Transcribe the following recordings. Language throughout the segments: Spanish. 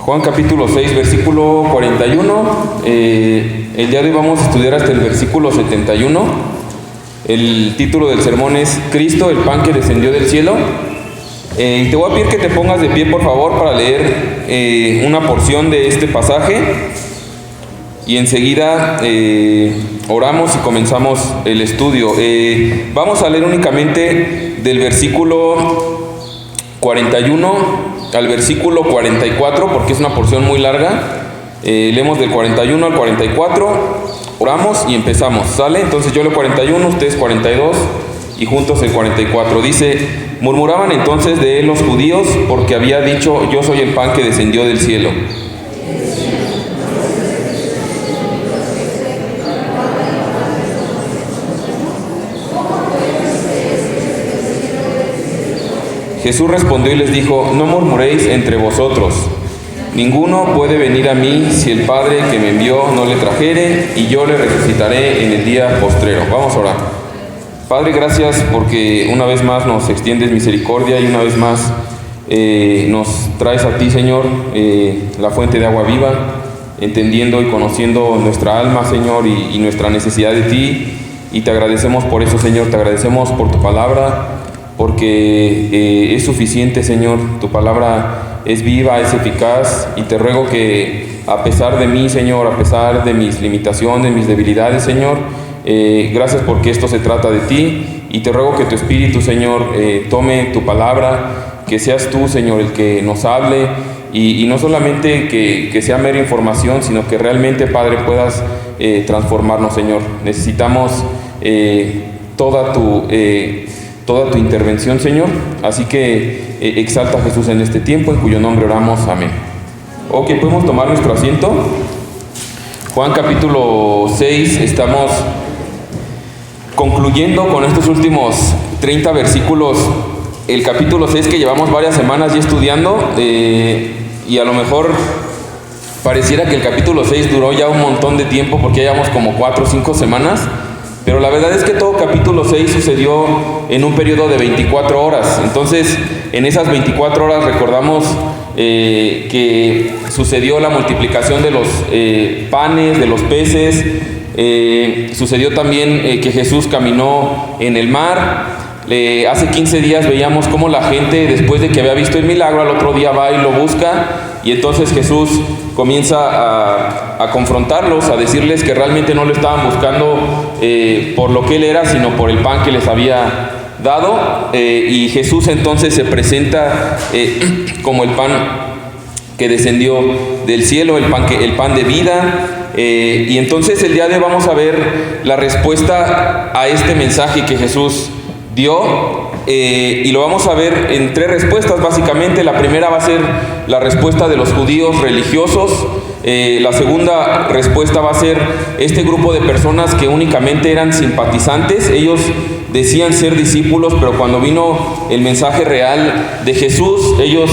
Juan capítulo 6, versículo 41. El día de hoy vamos a estudiar hasta el versículo 71. El título del sermón es Cristo, el pan que descendió del cielo. Te voy a pedir que te pongas de pie, por favor, para leer una porción de este pasaje. Y enseguida oramos y comenzamos el estudio. Vamos a leer únicamente del versículo 41 al versículo 44, porque es una porción muy larga. Leemos del 41 al 44, oramos y empezamos. ¿Sale? Entonces yo leo 41, ustedes 42 y juntos el 44. Dice: murmuraban entonces de él los judíos, porque había dicho: yo soy el pan que descendió del cielo. Jesús respondió y les dijo: no murmuréis entre vosotros. Ninguno puede venir a mí si el Padre que me envió no le trajere, y yo le resucitaré en el día postrero. Vamos a orar. Padre, gracias porque una vez más nos extiendes misericordia y una vez más nos traes a ti, Señor, la fuente de agua viva, entendiendo y conociendo nuestra alma, Señor, y nuestra necesidad de ti. Y te agradecemos por eso, Señor. Te agradecemos por tu palabra, porque es suficiente, Señor. Tu palabra es viva, es eficaz, y te ruego que a pesar de mí, Señor, a pesar de mis limitaciones, mis debilidades, Señor, gracias porque esto se trata de ti, y te ruego que tu Espíritu, Señor, tome tu palabra, que seas tú, Señor, el que nos hable, y no solamente que sea mera información, sino que realmente, Padre, puedas transformarnos, Señor. Necesitamos toda tu intervención, Señor. Así que exalta a Jesús en este tiempo, en cuyo nombre oramos. Amén. Ok, podemos tomar nuestro asiento. Juan capítulo 6, estamos concluyendo con estos últimos 30 versículos el capítulo 6, que llevamos varias semanas ya estudiando, y a lo mejor pareciera que el capítulo 6 duró ya un montón de tiempo, porque ya llevamos como 4 o 5 semanas. Pero la verdad es que todo capítulo 6 sucedió en un periodo de 24 horas. Entonces, en esas 24 horas recordamos que sucedió la multiplicación de los panes, de los peces. Sucedió también que Jesús caminó en el mar. Hace 15 días veíamos cómo la gente, después de que había visto el milagro, al otro día va y lo busca. Y entonces Jesús comienza a confrontarlos, a decirles que realmente no lo estaban buscando por lo que Él era, sino por el pan que les había dado. Y Jesús entonces se presenta como el pan que descendió del cielo, el pan de vida. Y entonces el día de hoy vamos a ver la respuesta a este mensaje que Jesús dio. Y lo vamos a ver en 3 respuestas básicamente. La primera va a ser la respuesta de los judíos religiosos. La segunda respuesta va a ser este grupo de personas que únicamente eran simpatizantes. Ellos decían ser discípulos, pero cuando vino el mensaje real de Jesús, ellos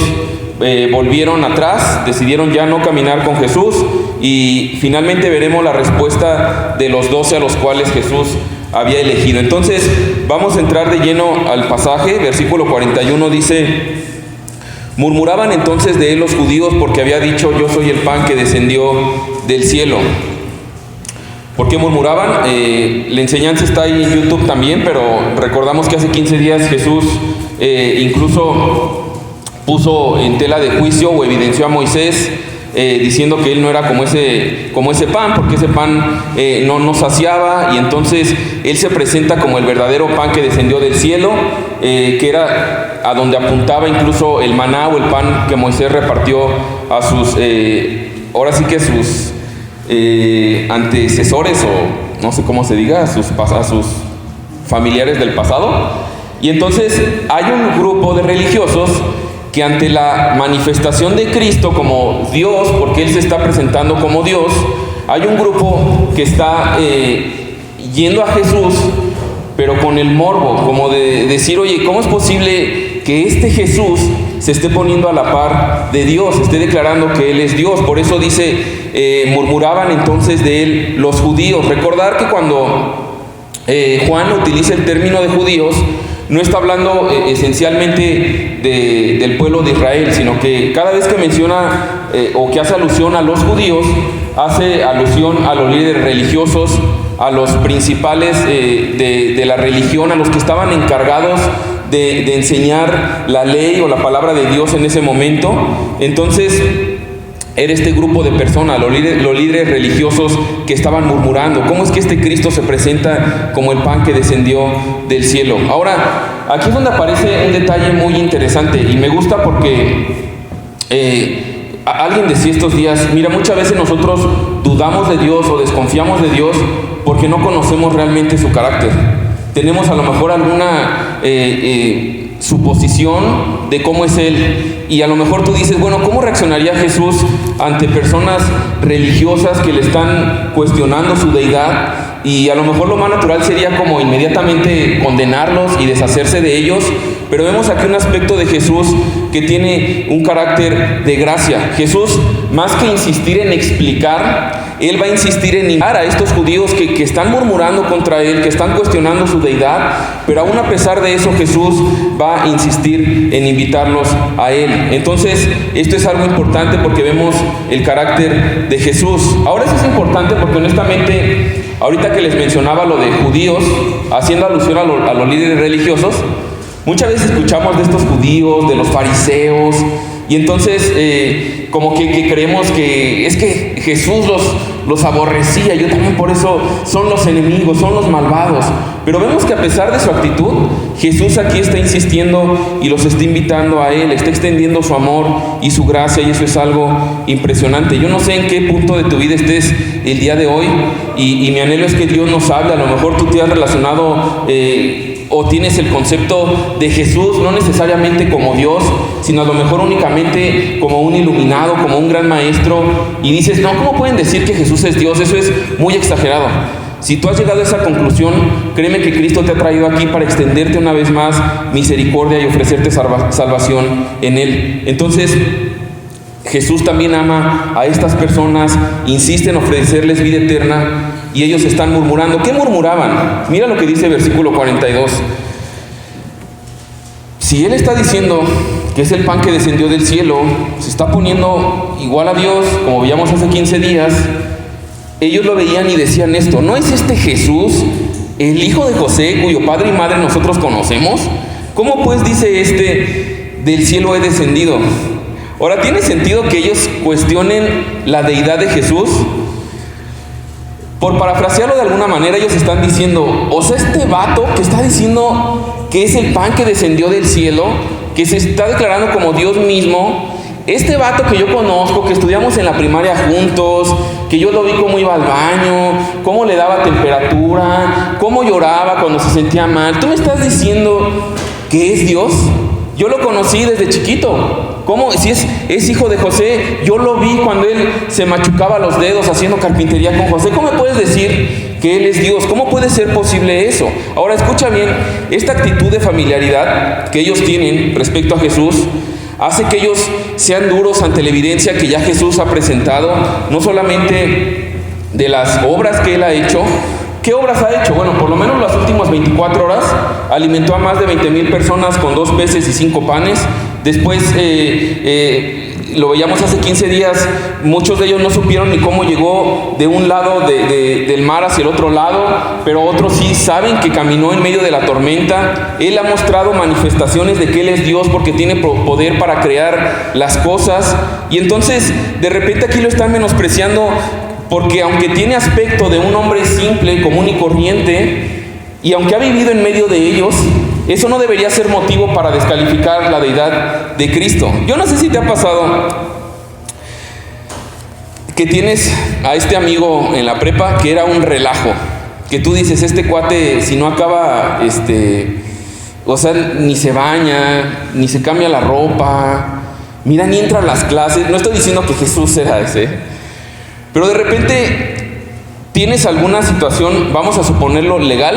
volvieron atrás, decidieron ya no caminar con Jesús. Y finalmente veremos la respuesta de los 12 a los cuales Jesús había elegido. Entonces vamos a entrar de lleno al pasaje. Versículo 41 dice: murmuraban entonces de él los judíos, porque había dicho: yo soy el pan que descendió del cielo. ¿Por qué murmuraban? La enseñanza está ahí en YouTube también, pero recordamos que hace 15 días Jesús incluso puso en tela de juicio o evidenció a Moisés, diciendo que él no era como ese pan, porque ese pan no nos saciaba. Y entonces él se presenta como el verdadero pan que descendió del cielo, que era a donde apuntaba incluso el maná o el pan que Moisés repartió a sus ahora sí que sus antecesores, o no sé cómo se diga, a sus familiares del pasado. Y entonces hay un grupo de religiosos que ante la manifestación de Cristo como Dios, porque Él se está presentando como Dios, hay un grupo que está yendo a Jesús, pero con el morbo, como de decir: oye, ¿cómo es posible que este Jesús se esté poniendo a la par de Dios, esté declarando que Él es Dios? Por eso dice, murmuraban entonces de Él los judíos. Recordar que cuando Juan utiliza el término de judíos, no está hablando esencialmente del pueblo de Israel, sino que cada vez que menciona o que hace alusión a los judíos, hace alusión a los líderes religiosos, a los principales de la religión, a los que estaban encargados de enseñar la ley o la palabra de Dios en ese momento. Entonces era este grupo de personas, los líderes religiosos que estaban murmurando: ¿cómo es que este Cristo se presenta como el pan que descendió del cielo? Ahora, aquí es donde aparece un detalle muy interesante y me gusta porque alguien decía estos días: mira, muchas veces nosotros dudamos de Dios o desconfiamos de Dios porque no conocemos realmente su carácter. Tenemos a lo mejor alguna suposición de cómo es Él. Y a lo mejor tú dices: bueno, ¿cómo reaccionaría Jesús ante personas religiosas que le están cuestionando su deidad? Y a lo mejor lo más natural sería como inmediatamente condenarlos y deshacerse de ellos. Pero vemos aquí un aspecto de Jesús que tiene un carácter de gracia. Jesús, más que insistir en explicar, Él va a insistir en invitar a estos judíos que están murmurando contra Él, que están cuestionando su deidad, pero aún a pesar de eso Jesús va a insistir en invitarlos a Él. Entonces, esto es algo importante porque vemos el carácter de Jesús. Ahora eso es importante porque honestamente, ahorita que les mencionaba lo de judíos, haciendo alusión a los líderes religiosos, muchas veces escuchamos de estos judíos, de los fariseos, y entonces como que creemos que es que Jesús los aborrecía. Yo también, por eso son los enemigos, son los malvados. Pero vemos que a pesar de su actitud, Jesús aquí está insistiendo y los está invitando a Él, está extendiendo su amor y su gracia, y eso es algo impresionante. Yo no sé en qué punto de tu vida estés el día de hoy, y mi anhelo es que Dios nos hable. A lo mejor tú te has relacionado o tienes el concepto de Jesús no necesariamente como Dios, sino a lo mejor únicamente como un iluminado, como un gran maestro, y dices: no, ¿cómo pueden decir que Jesús es Dios? Eso es muy exagerado. Si tú has llegado a esa conclusión, créeme que Cristo te ha traído aquí para extenderte una vez más misericordia y ofrecerte salvación en Él. Entonces, Jesús también ama a estas personas, insiste en ofrecerles vida eterna, y ellos están murmurando. ¿Qué murmuraban? Mira lo que dice el versículo 42. Si Él está diciendo que es el pan que descendió del cielo, se está poniendo igual a Dios, como veíamos hace 15 días, ellos lo veían y decían esto: ¿no es este Jesús el hijo de José, cuyo padre y madre nosotros conocemos? ¿Cómo pues dice este: del cielo he descendido? Ahora, ¿tiene sentido que ellos cuestionen la deidad de Jesús? Por parafrasearlo de alguna manera, ellos están diciendo: o sea, este vato que está diciendo que es el pan que descendió del cielo, que se está declarando como Dios mismo, este vato que yo conozco, que estudiamos en la primaria juntos, que yo lo vi cómo iba al baño, cómo le daba temperatura, cómo lloraba cuando se sentía mal, ¿tú me estás diciendo que es Dios? Yo lo conocí desde chiquito. ¿Cómo? Si es hijo de José, yo lo vi cuando él se machucaba los dedos haciendo carpintería con José. ¿Cómo me puedes decir que Él es Dios? ¿Cómo puede ser posible eso? Ahora escucha bien, esta actitud de familiaridad que ellos tienen respecto a Jesús hace que ellos sean duros ante la evidencia que ya Jesús ha presentado, no solamente de las obras que Él ha hecho. ¿Qué obras ha hecho? Bueno, por lo menos las últimas 24 horas alimentó a más de 20,000 personas con 2 peces y 5 panes. Después, lo veíamos hace 15 días, muchos de ellos no supieron ni cómo llegó de un lado del mar hacia el otro lado, pero otros sí saben que caminó en medio de la tormenta. Él ha mostrado manifestaciones de que Él es Dios porque tiene poder para crear las cosas. Y entonces, de repente aquí lo están menospreciando, porque aunque tiene aspecto de un hombre simple, común y corriente, y aunque ha vivido en medio de ellos, eso no debería ser motivo para descalificar la deidad de Cristo. Yo no sé si te ha pasado que tienes a este amigo en la prepa que era un relajo, que tú dices: este cuate, si no acaba, o sea, ni se baña, ni se cambia la ropa, mira, ni entra a las clases. No estoy diciendo que Jesús era ese, pero de repente tienes alguna situación, vamos a suponerlo legal,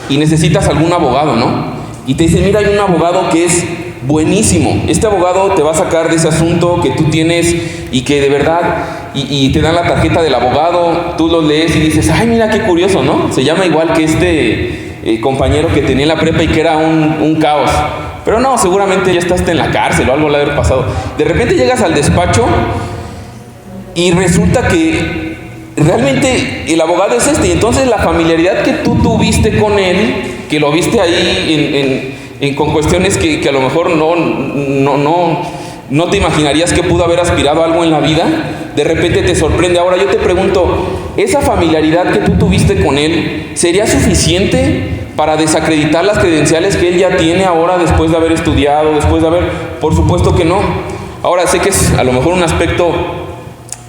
y necesitas algún abogado, ¿no? Y te dicen: mira, hay un abogado que es buenísimo. Este abogado te va a sacar de ese asunto que tú tienes y que de verdad, y te dan la tarjeta del abogado, tú lo lees y dices: ay, mira qué curioso, ¿no? Se llama igual que este compañero que tenía en la prepa y que era un caos. Pero no, seguramente ya estás en la cárcel o algo le ha de haber pasado. De repente llegas al despacho Y resulta que realmente el abogado es este. Y entonces la familiaridad que tú tuviste con él, que lo viste ahí con cuestiones que a lo mejor no te imaginarías que pudo haber aspirado a algo en la vida, de repente te sorprende. Ahora yo te pregunto, ¿esa familiaridad que tú tuviste con él sería suficiente para desacreditar las credenciales que él ya tiene ahora después de haber estudiado, después de haber... Por supuesto que no. Ahora sé que es a lo mejor un aspecto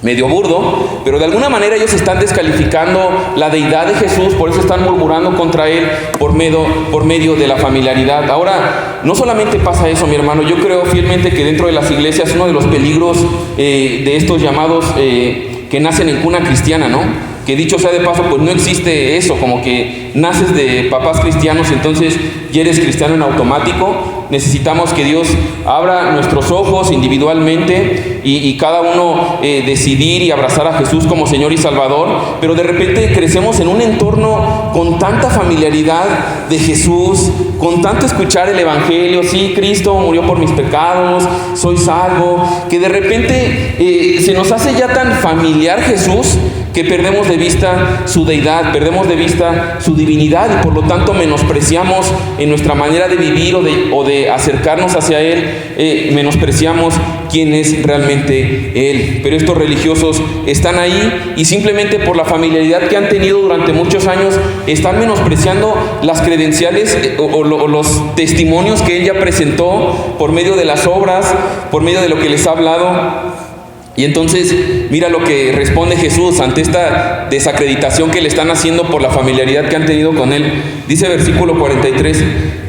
medio burdo, pero de alguna manera ellos están descalificando la deidad de Jesús, por eso están murmurando contra él por medio de la familiaridad. Ahora, no solamente pasa eso, mi hermano, yo creo fielmente que dentro de las iglesias uno de los peligros de estos llamados que nacen en cuna cristiana, ¿no? Que dicho sea de paso, pues no existe eso, como que naces de papás cristianos, entonces ya eres cristiano en automático. Necesitamos que Dios abra nuestros ojos individualmente y cada uno decidir y abrazar a Jesús como Señor y Salvador, pero de repente crecemos en un entorno con tanta familiaridad de Jesús, con tanto escuchar el Evangelio, sí, Cristo murió por mis pecados, soy salvo, que de repente se nos hace ya tan familiar Jesús que perdemos de vista su deidad, perdemos de vista su divinidad y por lo tanto menospreciamos en nuestra manera de vivir o de acercarnos hacia Él, menospreciamos quién es realmente Él. Pero estos religiosos están ahí y simplemente por la familiaridad que han tenido durante muchos años están menospreciando las credenciales o los testimonios que Él ya presentó por medio de las obras, por medio de lo que les ha hablado. Y entonces, mira lo que responde Jesús ante esta desacreditación que le están haciendo por la familiaridad que han tenido con Él. Dice versículo 43,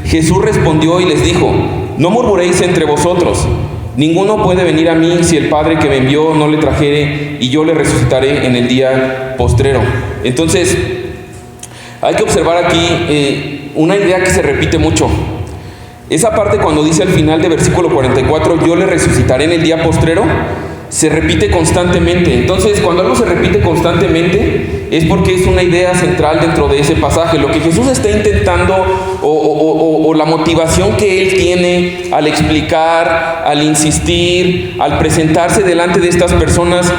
Jesús respondió y les dijo, no murmuréis entre vosotros, ninguno puede venir a mí si el Padre que me envió no le trajere, y yo le resucitaré en el día postrero. Entonces, hay que observar aquí una idea que se repite mucho. Esa parte cuando dice al final de versículo 44, yo le resucitaré en el día postrero, se repite constantemente. Entonces, cuando algo se repite constantemente es porque es una idea central dentro de ese pasaje. Lo que Jesús está intentando o la motivación que Él tiene al explicar, al insistir, al presentarse delante de estas personas,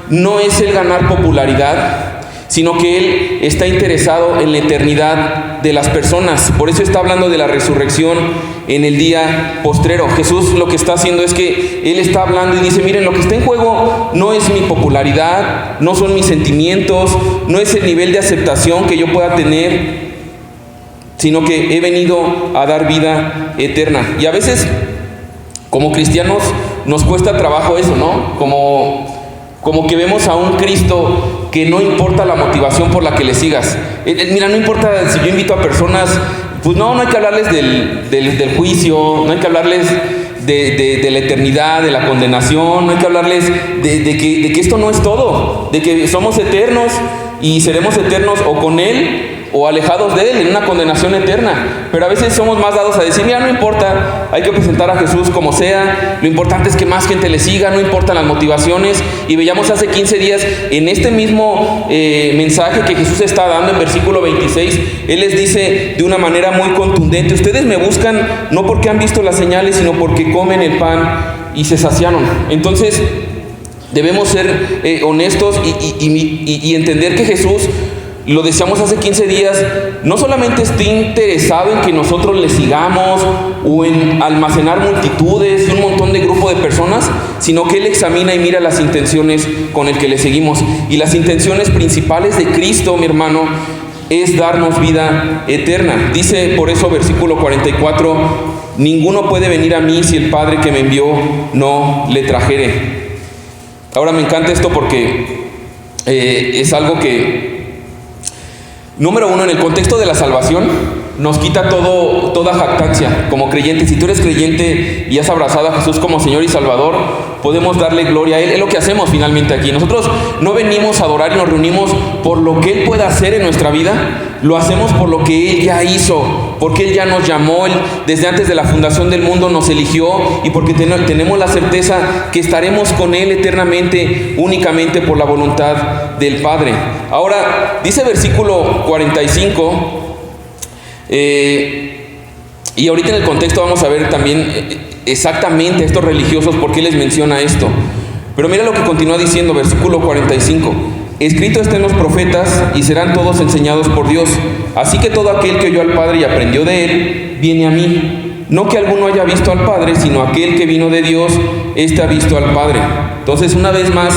no es el ganar popularidad, sino que Él está interesado en la eternidad de las personas. Por eso está hablando de la resurrección en el día postrero. Jesús lo que está haciendo es que Él está hablando y dice, miren, lo que está en juego no es mi popularidad, no son mis sentimientos, no es el nivel de aceptación que yo pueda tener, sino que he venido a dar vida eterna. Y a veces, como cristianos, nos cuesta trabajo eso, ¿no? Como que vemos a un Cristo que no importa la motivación por la que le sigas. Mira, no importa si yo invito a personas, pues no hay que hablarles del juicio, no hay que hablarles de la eternidad, de la condenación, no hay que hablarles de que esto no es todo, de que somos eternos y seremos eternos o con Él o alejados de Él en una condenación eterna. Pero a veces somos más dados a decir, mira, no importa, hay que presentar a Jesús como sea, lo importante es que más gente le siga, no importan las motivaciones. Y veíamos hace 15 días en este mismo mensaje que Jesús está dando en versículo 26, Él les dice de una manera muy contundente, ustedes me buscan no porque han visto las señales, sino porque comen el pan y se saciaron. Entonces debemos ser honestos y entender que Jesús, lo decíamos hace 15 días, no solamente está interesado en que nosotros le sigamos o en almacenar multitudes y un montón de grupo de personas, sino que Él examina y mira las intenciones con el que le seguimos. Y las intenciones principales de Cristo, mi hermano, es darnos vida eterna. Dice por eso versículo 44, ninguno puede venir a mí si el Padre que me envió no le trajere. Ahora me encanta esto porque es algo que, número uno, en el contexto de la salvación, nos quita toda jactancia como creyentes. Si tú eres creyente y has abrazado a Jesús como Señor y Salvador, podemos darle gloria a Él. Es lo que hacemos finalmente aquí. Nosotros no venimos a adorar y nos reunimos por lo que Él pueda hacer en nuestra vida. Lo hacemos por lo que Él ya hizo, porque Él ya nos llamó, Él desde antes de la fundación del mundo nos eligió, y porque tenemos la certeza que estaremos con Él eternamente, únicamente por la voluntad del Padre. Ahora, dice versículo 45, y ahorita en el contexto vamos a ver también exactamente a estos religiosos por qué les menciona esto. Pero mira lo que continúa diciendo, versículo 45. Escrito está en los profetas, y serán todos enseñados por Dios. Así que todo aquel que oyó al Padre y aprendió de Él, viene a mí. No que alguno haya visto al Padre, sino aquel que vino de Dios, éste ha visto al Padre. Entonces, una vez más,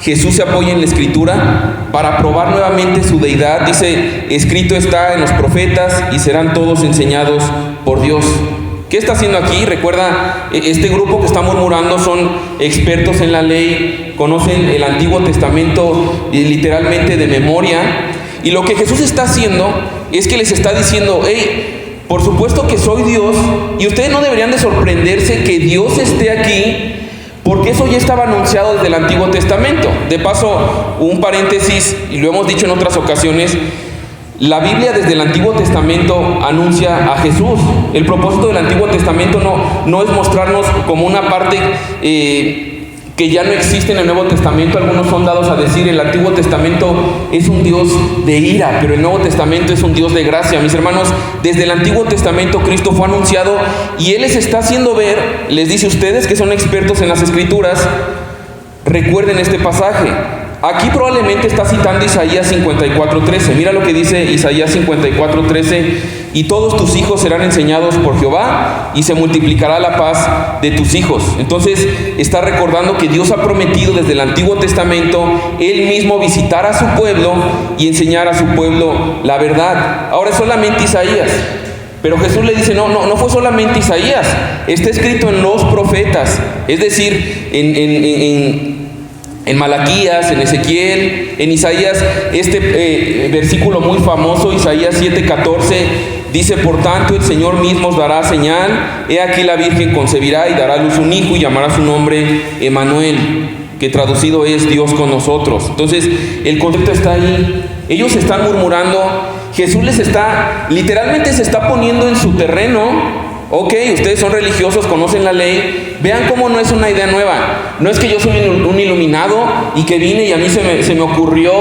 Jesús se apoya en la Escritura para probar nuevamente su deidad. Dice, escrito está en los profetas, y serán todos enseñados por Dios. ¿Qué está haciendo aquí? Recuerda, este grupo que está murmurando son expertos en la ley, conocen el Antiguo Testamento literalmente de memoria, y lo que Jesús está haciendo es que les está diciendo, hey, por supuesto que soy Dios, y ustedes no deberían de sorprenderse que Dios esté aquí, porque eso ya estaba anunciado desde el Antiguo Testamento. De paso, un paréntesis, y lo hemos dicho en otras ocasiones, la Biblia desde el Antiguo Testamento anuncia a Jesús. El propósito del Antiguo Testamento no es mostrarnos como una parte que ya no existe en el Nuevo Testamento. Algunos son dados a decir, el Antiguo Testamento es un Dios de ira, pero el Nuevo Testamento es un Dios de gracia. Mis hermanos, desde el Antiguo Testamento Cristo fue anunciado, y Él les está haciendo ver, les dice, ustedes que son expertos en las Escrituras, recuerden este pasaje. Aquí probablemente está citando Isaías 54:13. Mira lo que dice Isaías 54:13. Y todos tus hijos serán enseñados por Jehová, y se multiplicará la paz de tus hijos. Entonces está recordando que Dios ha prometido desde el Antiguo Testamento Él mismo visitar a su pueblo y enseñar a su pueblo la verdad. Ahora es solamente Isaías, pero Jesús le dice, no fue solamente Isaías, está escrito en los profetas, es decir, en Malaquías, en Ezequiel, en Isaías, versículo muy famoso, Isaías 7:14, dice, por tanto el Señor mismo os dará señal, he aquí la Virgen concebirá y dará a luz un hijo, y llamará su nombre Emmanuel, que traducido es Dios con nosotros. Entonces, el concepto está ahí. Ellos están murmurando, Jesús literalmente se está poniendo en su terreno. Ok, ustedes son religiosos, conocen la ley, vean cómo no es una idea nueva. No es que yo soy un iluminado y que vine y a mí se me ocurrió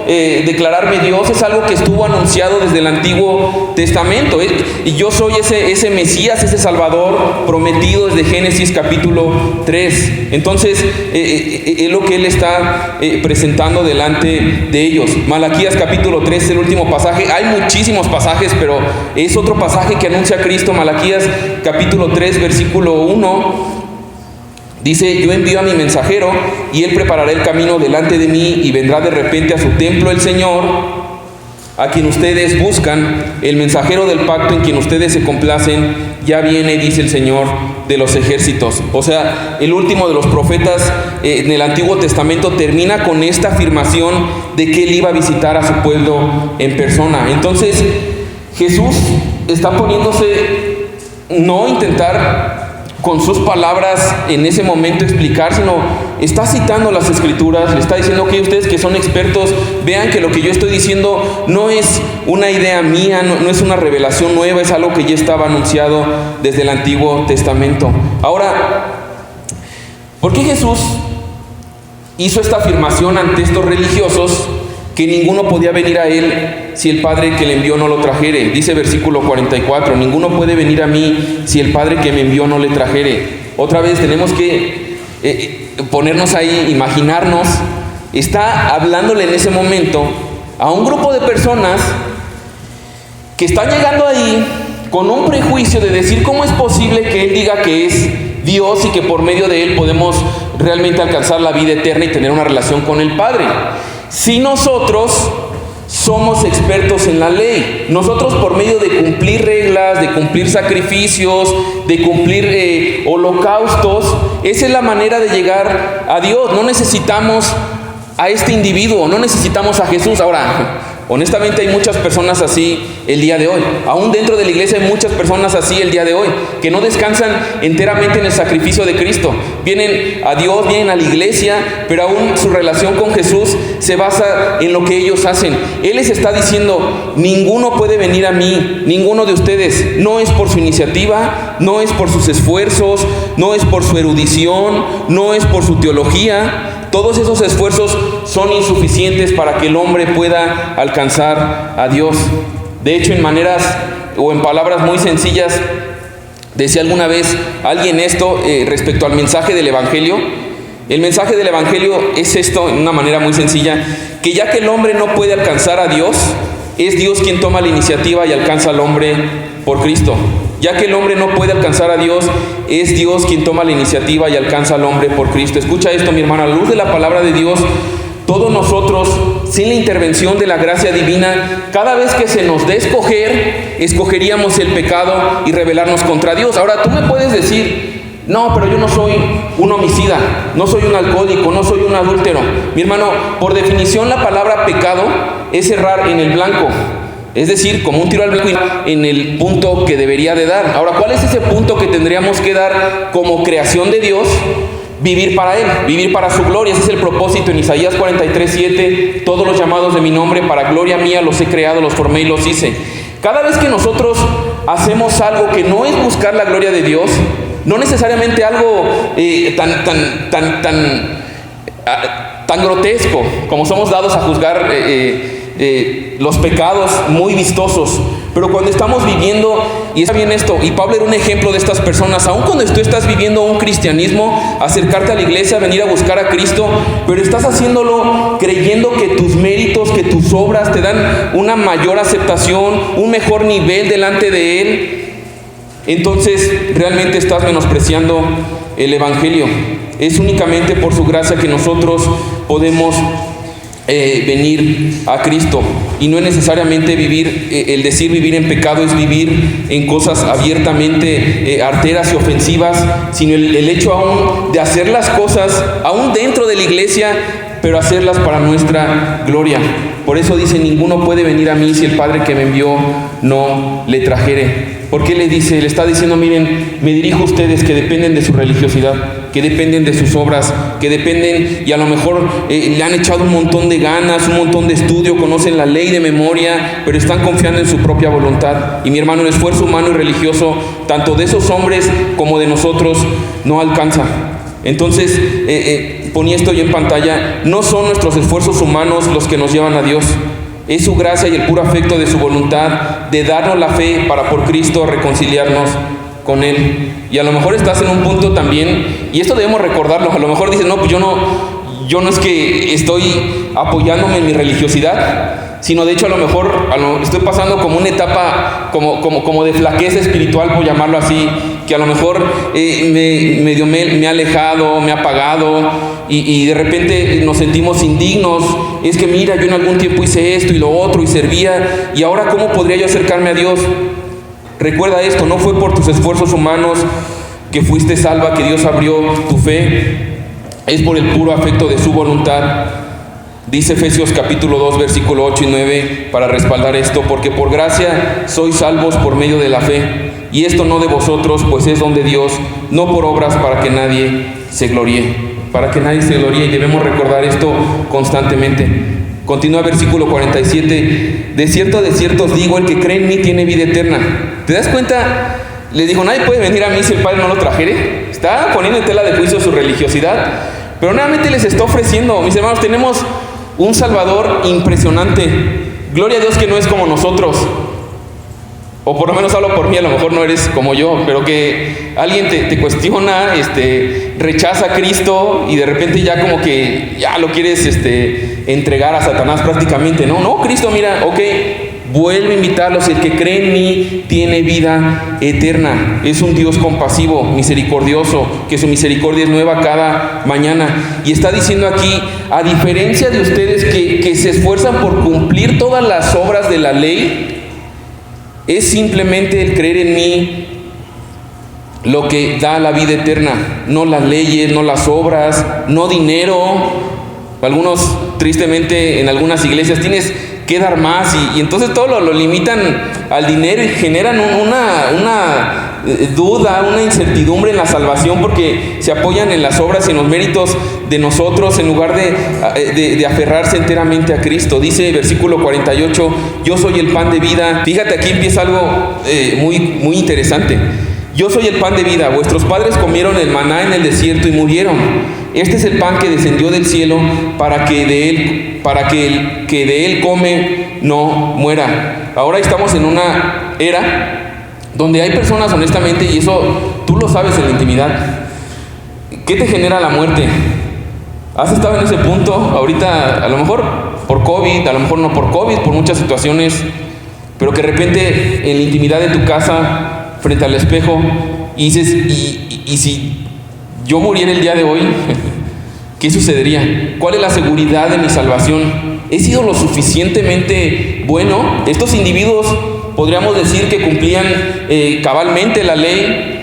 declararme Dios. Es algo que estuvo anunciado desde el Antiguo Testamento. Y yo soy ese Mesías, ese Salvador prometido desde Génesis capítulo 3. Entonces, es lo que Él está presentando delante de ellos. Malaquías capítulo 3 es el último pasaje. Hay muchísimos pasajes, pero es otro pasaje que anuncia a Cristo. Malaquías capítulo 3, versículo 1, dice, yo envío a mi mensajero, y él preparará el camino delante de mí, y vendrá de repente a su templo el Señor, a quien ustedes buscan, el mensajero del pacto en quien ustedes se complacen, ya viene, dice el Señor de los ejércitos. O sea, el último de los profetas en el Antiguo Testamento termina con esta afirmación de que Él iba a visitar a su pueblo en persona. Entonces, Jesús está poniéndose, no intentar con sus palabras en ese momento explicar, sino está citando las Escrituras, le está diciendo que ustedes que son expertos, vean que lo que yo estoy diciendo no es una idea mía, no es una revelación nueva, es algo que ya estaba anunciado desde el Antiguo Testamento. Ahora, ¿por qué Jesús hizo esta afirmación ante estos religiosos que ninguno podía venir a Él si el Padre que le envió no lo trajere? Dice versículo 44, ninguno puede venir a mí si el Padre que me envió no le trajere. Otra vez tenemos que ponernos ahí, imaginarnos, está hablándole en ese momento a un grupo de personas que están llegando ahí con un prejuicio de decir, ¿cómo es posible que Él diga que es Dios y que por medio de Él podemos realmente alcanzar la vida eterna y tener una relación con el Padre? Si nosotros somos expertos en la ley, nosotros por medio de cumplir reglas, de cumplir sacrificios, de cumplir holocaustos, esa es la manera de llegar a Dios. No necesitamos a este individuo, no necesitamos a Jesús. Ahora, honestamente hay muchas personas así el día de hoy. Aún dentro de la iglesia hay muchas personas así el día de hoy, que no descansan enteramente en el sacrificio de Cristo. Vienen a Dios, vienen a la iglesia, pero aún su relación con Jesús se basa en lo que ellos hacen. Él les está diciendo, ninguno puede venir a mí, ninguno de ustedes. No es por su iniciativa, no es por sus esfuerzos, no es por su erudición, no es por su teología. Todos esos esfuerzos son insuficientes para que el hombre pueda alcanzar a Dios. De hecho, en maneras o en palabras muy sencillas, decía alguna vez alguien esto respecto al mensaje del Evangelio. El mensaje del Evangelio es esto, en una manera muy sencilla, que ya que el hombre no puede alcanzar a Dios, es Dios quien toma la iniciativa y alcanza al hombre por Cristo. Ya que el hombre no puede alcanzar a Dios, es Dios quien toma la iniciativa y alcanza al hombre por Cristo. Escucha esto, mi hermano, a la luz de la palabra de Dios, todos nosotros, sin la intervención de la gracia divina, cada vez que se nos dé escoger, escogeríamos el pecado y rebelarnos contra Dios. Ahora, tú me puedes decir, no, pero yo no soy un homicida, no soy un alcohólico, no soy un adúltero. Mi hermano, por definición la palabra pecado es errar en el blanco. Es decir, como un tiro al blanco en el punto que debería de dar. Ahora, ¿cuál es ese punto que tendríamos que dar como creación de Dios? Vivir para Él, vivir para su gloria. Ese es el propósito en Isaías 43:7. Todos los llamados de mi nombre, para gloria mía los he creado, los formé y los hice. Cada vez que nosotros hacemos algo que no es buscar la gloria de Dios, no necesariamente algo tan grotesco como somos dados a juzgar los pecados muy vistosos, pero cuando estamos viviendo, y está bien esto, y Pablo era un ejemplo de estas personas, aun cuando tú estás viviendo un cristianismo, acercarte a la iglesia, venir a buscar a Cristo, pero estás haciéndolo creyendo que tus méritos, que tus obras te dan una mayor aceptación, un mejor nivel delante de Él, entonces realmente estás menospreciando el Evangelio. Es únicamente por su gracia que nosotros podemos venir a Cristo, y no es necesariamente vivir, el decir vivir en pecado es vivir en cosas abiertamente arteras y ofensivas, sino el hecho aún de hacer las cosas aún dentro de la iglesia, pero hacerlas para nuestra gloria. Por eso dice, ninguno puede venir a mí si el Padre que me envió no le trajere. ¿Por qué le dice? Le está diciendo, miren, me dirijo a ustedes que dependen de su religiosidad, que dependen de sus obras, que dependen y a lo mejor le han echado un montón de ganas, un montón de estudio, conocen la ley de memoria, pero están confiando en su propia voluntad. Y mi hermano, el esfuerzo humano y religioso, tanto de esos hombres como de nosotros, no alcanza. Entonces, ponía esto yo en pantalla, no son nuestros esfuerzos humanos los que nos llevan a Dios. Es su gracia y el puro afecto de su voluntad de darnos la fe para por Cristo reconciliarnos con Él. Y a lo mejor estás en un punto también, y esto debemos recordarlo, a lo mejor dices, no, pues yo no es que estoy apoyándome en mi religiosidad, sino de hecho a lo mejor estoy pasando como una etapa como de flaqueza espiritual, por llamarlo así, que a lo mejor me ha alejado, me ha apagado, y de repente nos sentimos indignos. Es que mira, yo en algún tiempo hice esto y lo otro y servía, y ahora ¿cómo podría yo acercarme a Dios? Recuerda esto, no fue por tus esfuerzos humanos que fuiste salva, que Dios abrió tu fe, es por el puro afecto de su voluntad. Dice Efesios capítulo 2, versículo 8 y 9, para respaldar esto, porque por gracia sois salvos por medio de la fe, y esto no de vosotros, pues es don de Dios, no por obras, para que nadie se gloríe. Para que nadie se gloríe, y debemos recordar esto constantemente. Continúa versículo 47, de cierto os digo, el que cree en mí tiene vida eterna. ¿Te das cuenta? Le dijo, nadie puede venir a mí si el Padre no lo trajere. Está poniendo en tela de juicio su religiosidad, pero nuevamente les está ofreciendo, mis hermanos, tenemos un Salvador impresionante. Gloria a Dios que no es como nosotros, o por lo menos hablo por mí, a lo mejor no eres como yo, pero que alguien te cuestiona, rechaza a Cristo y de repente ya como que ya lo quieres entregar a Satanás prácticamente. No, Cristo, mira, ok, vuelve a invitarlos, el que cree en mí tiene vida eterna. Es un Dios compasivo, misericordioso, que su misericordia es nueva cada mañana. Y está diciendo aquí, a diferencia de ustedes que se esfuerzan por cumplir todas las obras de la ley, es simplemente el creer en mí lo que da la vida eterna, no las leyes, no las obras, no dinero. Algunos, tristemente, en algunas iglesias tienes que dar más y entonces todo lo limitan al dinero y generan una duda, una incertidumbre en la salvación, porque se apoyan en las obras y en los méritos de nosotros en lugar de aferrarse enteramente a Cristo. Dice versículo 48, yo soy el pan de vida. Fíjate, aquí empieza algo muy interesante. Yo soy el pan de vida. Vuestros padres comieron el maná en el desierto y murieron. Este es el pan que descendió del cielo para que el que de él come no muera. Ahora estamos en una era donde hay personas, honestamente, y eso tú lo sabes en la intimidad, ¿qué te genera la muerte? ¿Has estado en ese punto? Ahorita, a lo mejor por COVID, a lo mejor no por COVID, por muchas situaciones, pero que de repente en la intimidad de tu casa, frente al espejo, y dices, y si yo muriera el día de hoy, ¿qué sucedería? ¿Cuál es la seguridad de mi salvación? ¿He sido lo suficientemente bueno? Estos individuos podríamos decir que cumplían cabalmente la ley,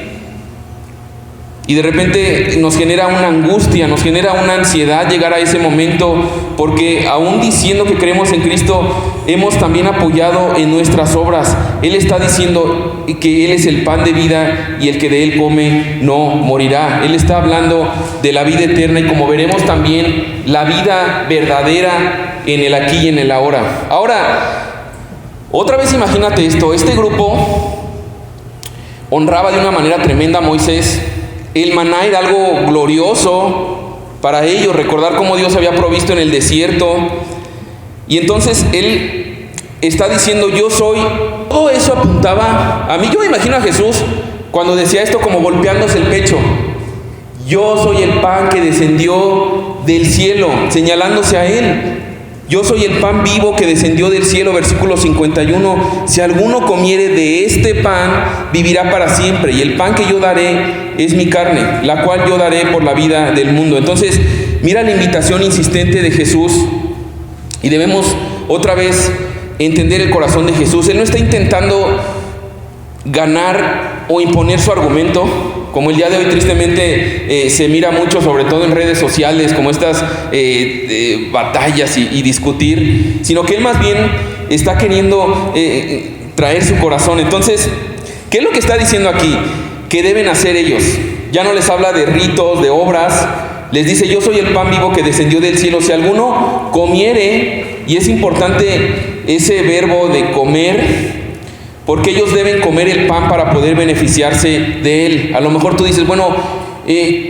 y de repente nos genera una angustia, nos genera una ansiedad llegar a ese momento, porque aún diciendo que creemos en Cristo, hemos también apoyado en nuestras obras. Él está diciendo que Él es el pan de vida y el que de Él come no morirá. Él está hablando de la vida eterna y, como veremos, también la vida verdadera en el aquí y en el ahora. Ahora, otra vez imagínate esto, este grupo honraba de una manera tremenda a Moisés. El maná era algo glorioso para ellos, recordar cómo Dios había provisto en el desierto. Y entonces Él está diciendo, yo soy. Todo eso apuntaba a mí. Yo me imagino a Jesús cuando decía esto como golpeándose el pecho. Yo soy el pan que descendió del cielo, señalándose a Él. Yo soy el pan vivo que descendió del cielo, versículo 51. Si alguno comiere de este pan, vivirá para siempre. Y el pan que yo daré es mi carne, la cual yo daré por la vida del mundo. Entonces, mira la invitación insistente de Jesús. Y debemos otra vez entender el corazón de Jesús. Él no está intentando ganar o imponer su argumento, como el día de hoy tristemente se mira mucho, sobre todo en redes sociales, como estas batallas y discutir, sino que Él más bien está queriendo traer su corazón. Entonces, ¿qué es lo que está diciendo aquí? ¿Qué deben hacer ellos? Ya no les habla de ritos, de obras. Les dice, yo soy el pan vivo que descendió del cielo. Si alguno comiere, y es importante ese verbo de comer, porque ellos deben comer el pan para poder beneficiarse de él. A lo mejor tú dices, bueno,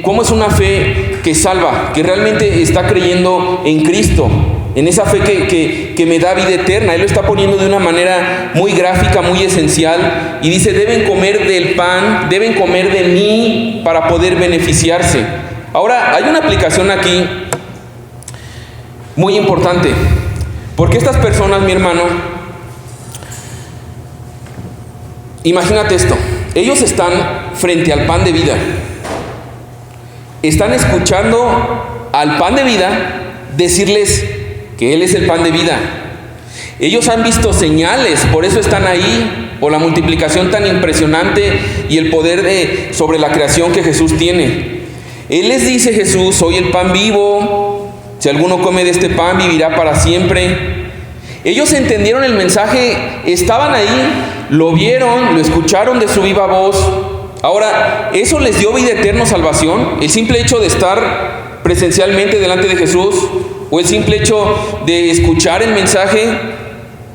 ¿cómo es una fe que salva? Que realmente está creyendo en Cristo, en esa fe que me da vida eterna. Él lo está poniendo de una manera muy gráfica, muy esencial, y dice, deben comer del pan, deben comer de mí para poder beneficiarse. Ahora, hay una aplicación aquí muy importante, porque estas personas, mi hermano, imagínate esto, ellos están frente al pan de vida, están escuchando al pan de vida decirles que Él es el pan de vida. Ellos han visto señales, por eso están ahí, por la multiplicación tan impresionante y el poder sobre la creación que Jesús tiene. Él les dice, Jesús, soy el pan vivo, si alguno come de este pan vivirá para siempre. Ellos entendieron el mensaje, estaban ahí, lo vieron, lo escucharon de su viva voz. Ahora, ¿eso les dio vida eterna, salvación? ¿El simple hecho de estar presencialmente delante de Jesús? ¿O el simple hecho de escuchar el mensaje?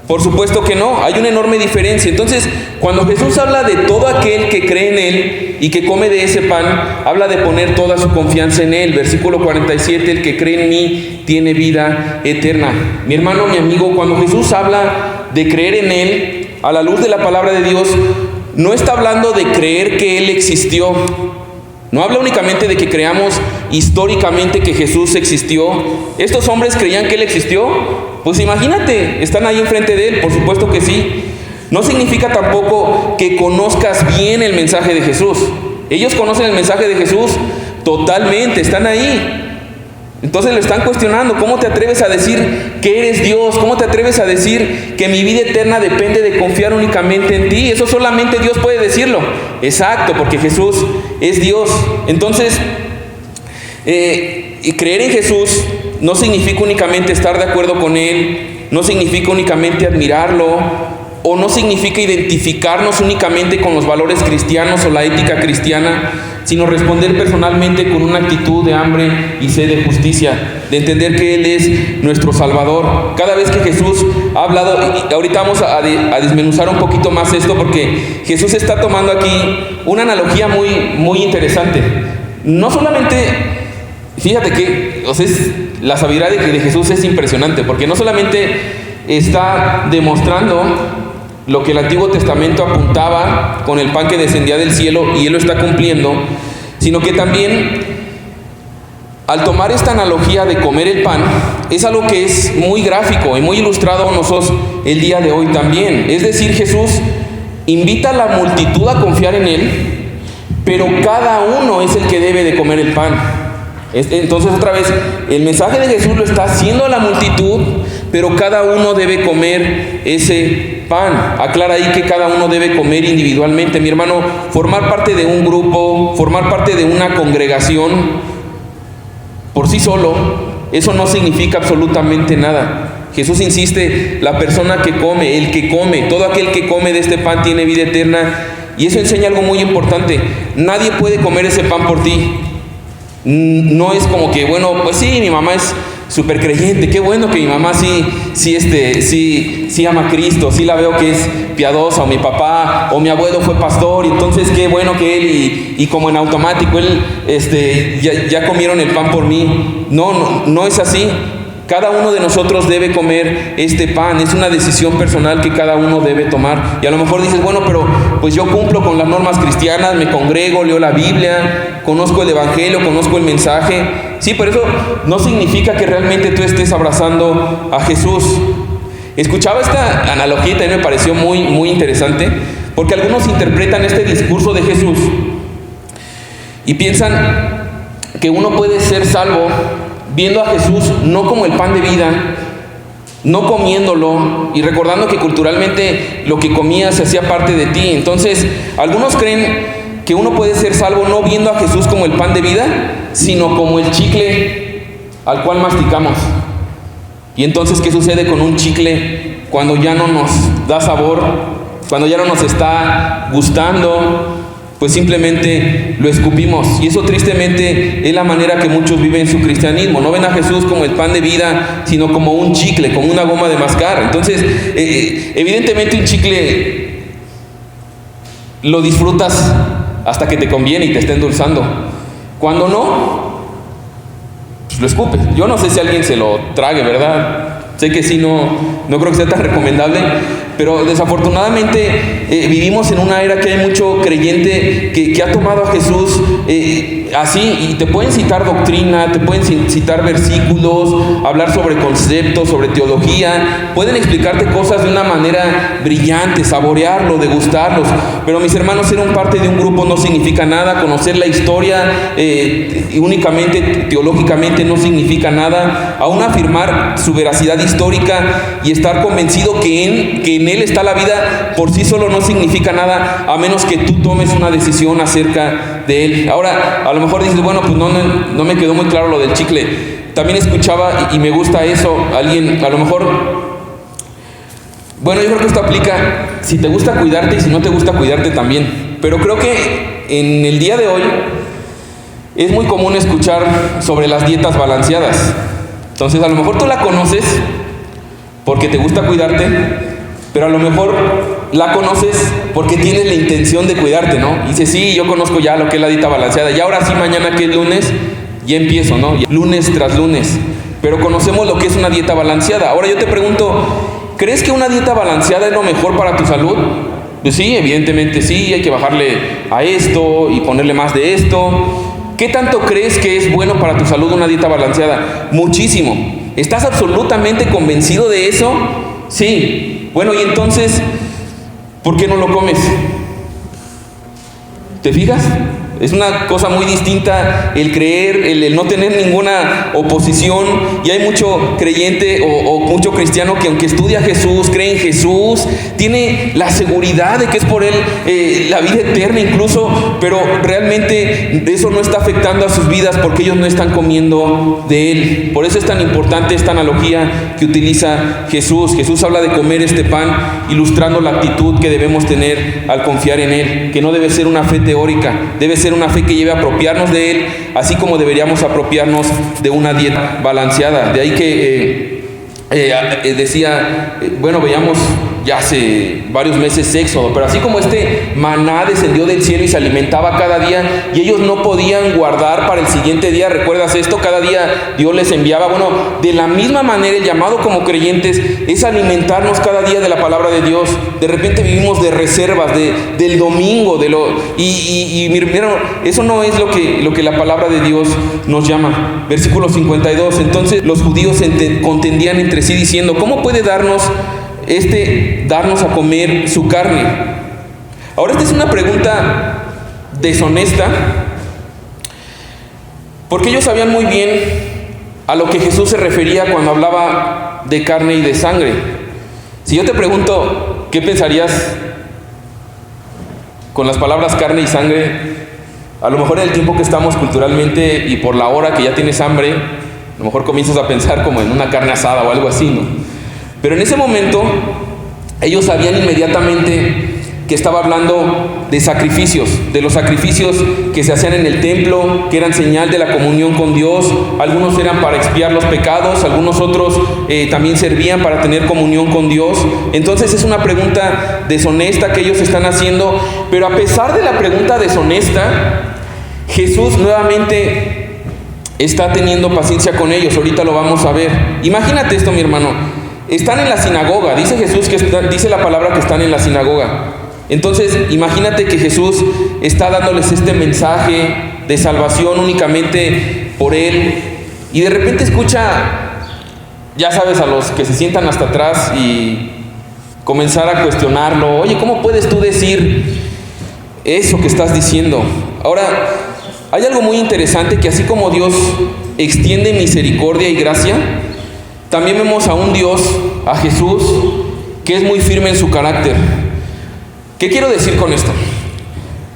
Por supuesto que no, hay una enorme diferencia. Entonces, cuando Jesús habla de todo aquel que cree en Él y que come de ese pan, habla de poner toda su confianza en Él. Versículo 47, el que cree en mí tiene vida eterna. Mi hermano, mi amigo, cuando Jesús habla de creer en Él, a la luz de la palabra de Dios, no está hablando de creer que Él existió. No habla únicamente de que creamos históricamente que Jesús existió. ¿Estos hombres creían que Él existió? Pues imagínate, están ahí enfrente de Él, por supuesto que sí. No significa tampoco que conozcas bien el mensaje de Jesús. Ellos conocen el mensaje de Jesús totalmente, están ahí. Entonces le están cuestionando, ¿cómo te atreves a decir que eres Dios? ¿Cómo te atreves a decir que mi vida eterna depende de confiar únicamente en ti? Eso solamente Dios puede decirlo. Exacto, porque Jesús es Dios. Entonces, creer en Jesús no significa únicamente estar de acuerdo con Él, no significa únicamente admirarlo, o no significa identificarnos únicamente con los valores cristianos o la ética cristiana, sino responder personalmente con una actitud de hambre y sed de justicia, de entender que Él es nuestro Salvador. Cada vez que Jesús ha hablado, y ahorita vamos a desmenuzar un poquito más esto, porque Jesús está tomando aquí una analogía muy interesante. No solamente, fíjate que la sabiduría de Jesús es impresionante, porque no solamente está demostrando lo que el Antiguo Testamento apuntaba con el pan que descendía del cielo, y Él lo está cumpliendo, sino que también, fíjate que Él está demostrando lo que el Antiguo Testamento apuntaba con el pan que descendía del cielo, y Él lo está cumpliendo, sino que también, fíjate que Él está demostrando lo que el Antiguo Testamento apuntaba con el pan que descendía del cielo, y Él lo está cumpliendo, al tomar esta analogía de comer el pan, es algo que es muy gráfico y muy ilustrado a nosotros el día de hoy también. Es decir, Jesús invita a la multitud a confiar en Él, pero cada uno es el que debe de comer el pan. Entonces, otra vez, el mensaje de Jesús lo está haciendo a la multitud, pero cada uno debe comer ese pan. Aclara ahí que cada uno debe comer individualmente. Mi hermano, formar parte de un grupo, formar parte de una congregación, por sí solo, eso no significa absolutamente nada. Jesús insiste, la persona que come, el que come, todo aquel que come de este pan tiene vida eterna. Y eso enseña algo muy importante. Nadie puede comer ese pan por ti. No es como que, bueno, pues sí, mi mamá es súper creyente, qué bueno que mi mamá sí ama a Cristo, sí la veo que es piadosa, o mi papá o mi abuelo fue pastor, y entonces qué bueno que él y como en automático él ya comieron el pan por mí. No es así. Cada uno de nosotros debe comer este pan. Es una decisión personal que cada uno debe tomar. Y a lo mejor dices, bueno, pero pues yo cumplo con las normas cristianas, me congrego, leo la Biblia, conozco el Evangelio, conozco el mensaje. Sí, pero eso no significa que realmente tú estés abrazando a Jesús. Escuchaba esta analogía y también me pareció muy, muy interesante, porque algunos interpretan este discurso de Jesús y piensan que uno puede ser salvo viendo a Jesús no como el pan de vida, no comiéndolo y recordando que culturalmente lo que comías se hacía parte de ti. Entonces, algunos creen que uno puede ser salvo no viendo a Jesús como el pan de vida, sino como el chicle al cual masticamos. Y entonces, ¿qué sucede con un chicle cuando ya no nos da sabor, cuando ya no nos está gustando? Pues simplemente lo escupimos. Y eso tristemente es la manera que muchos viven su cristianismo. No ven a Jesús como el pan de vida, sino como un chicle, como una goma de mascar. Entonces, evidentemente un chicle lo disfrutas hasta que te conviene y te está endulzando. Cuando no, pues lo escupes. Yo no sé si alguien se lo trague, ¿verdad? Sé que sí, no creo que sea tan recomendable, pero desafortunadamente vivimos en una era que hay mucho creyente que ha tomado a Jesús así, y te pueden citar doctrina, te pueden citar versículos, hablar sobre conceptos, sobre teología, pueden explicarte cosas de una manera brillante, saborearlo, degustarlos, pero mis hermanos, ser un parte de un grupo no significa nada, conocer la historia únicamente teológicamente no significa nada, aún afirmar su veracidad histórica y estar convencido que en Él está la vida por sí solo no significa nada, a menos que tú tomes una decisión acerca de Él. Ahora, a lo mejor dices, bueno, pues no me quedó muy claro lo del chicle. También escuchaba y me gusta eso, alguien, a lo mejor, bueno, yo creo que esto aplica si te gusta cuidarte y si no te gusta cuidarte también. Pero creo que en el día de hoy es muy común escuchar sobre las dietas balanceadas. Entonces, a lo mejor tú la conoces porque te gusta cuidarte, pero a lo mejor la conoces porque tienes la intención de cuidarte, ¿no? Y dices, sí, yo conozco ya lo que es la dieta balanceada, y ahora sí, mañana que es lunes, ya empiezo, ¿no? Lunes tras lunes. Pero conocemos lo que es una dieta balanceada. Ahora yo te pregunto, ¿crees que una dieta balanceada es lo mejor para tu salud? Pues sí, evidentemente sí, hay que bajarle a esto y ponerle más de esto. ¿Qué tanto crees que es bueno para tu salud una dieta balanceada? Muchísimo. ¿Estás absolutamente convencido de eso? Sí. Bueno, y entonces, ¿por qué no lo comes? ¿Te fijas? Es una cosa muy distinta el creer, el no tener ninguna oposición. Y hay mucho creyente o mucho cristiano que aunque estudia a Jesús, cree en Jesús, tiene la seguridad de que es por Él la vida eterna incluso, pero realmente eso no está afectando a sus vidas porque ellos no están comiendo de Él. Por eso es tan importante esta analogía que utiliza Jesús. Jesús habla de comer este pan, ilustrando la actitud que debemos tener al confiar en Él, que no debe ser una fe teórica, debe ser una fe que lleve a apropiarnos de Él, así como deberíamos apropiarnos de una dieta balanceada. De ahí que decía, bueno, veamos ya hace varios meses Éxodo, pero así como este maná descendió del cielo y se alimentaba cada día y ellos no podían guardar para el siguiente día, ¿recuerdas esto? Cada día Dios les enviaba. Bueno, de la misma manera el llamado como creyentes es alimentarnos cada día de la palabra de Dios. De repente vivimos de reservas, del domingo, y miren, eso no es lo que la palabra de Dios nos llama. Versículo 52, entonces los judíos contendían entre sí diciendo, ¿cómo puede darnos a comer su carne? Ahora esta es una pregunta deshonesta, porque ellos sabían muy bien a lo que Jesús se refería cuando hablaba de carne y de sangre. Si yo te pregunto, ¿qué pensarías con las palabras carne y sangre? A lo mejor en el tiempo que estamos culturalmente y por la hora que ya tienes hambre, a lo mejor comienzas a pensar como en una carne asada o algo así, ¿no? Pero en ese momento ellos sabían inmediatamente que estaba hablando de sacrificios, de los sacrificios que se hacían en el templo, que eran señal de la comunión con Dios. Algunos eran para expiar los pecados, algunos otros también servían para tener comunión con Dios. Entonces es una pregunta deshonesta que ellos están haciendo, pero a pesar de la pregunta deshonesta, Jesús nuevamente está teniendo paciencia con ellos. Ahorita lo vamos a ver. Imagínate esto, mi hermano. Están en la sinagoga, dice Jesús dice la palabra que están en la sinagoga. Entonces, imagínate que Jesús está dándoles este mensaje de salvación únicamente por Él, y de repente escucha, ya sabes, a los que se sientan hasta atrás y comenzar a cuestionarlo. Oye, ¿cómo puedes tú decir eso que estás diciendo? Ahora, hay algo muy interesante, que así como Dios extiende misericordia y gracia, también vemos a un Dios, a Jesús, que es muy firme en su carácter. ¿Qué quiero decir con esto?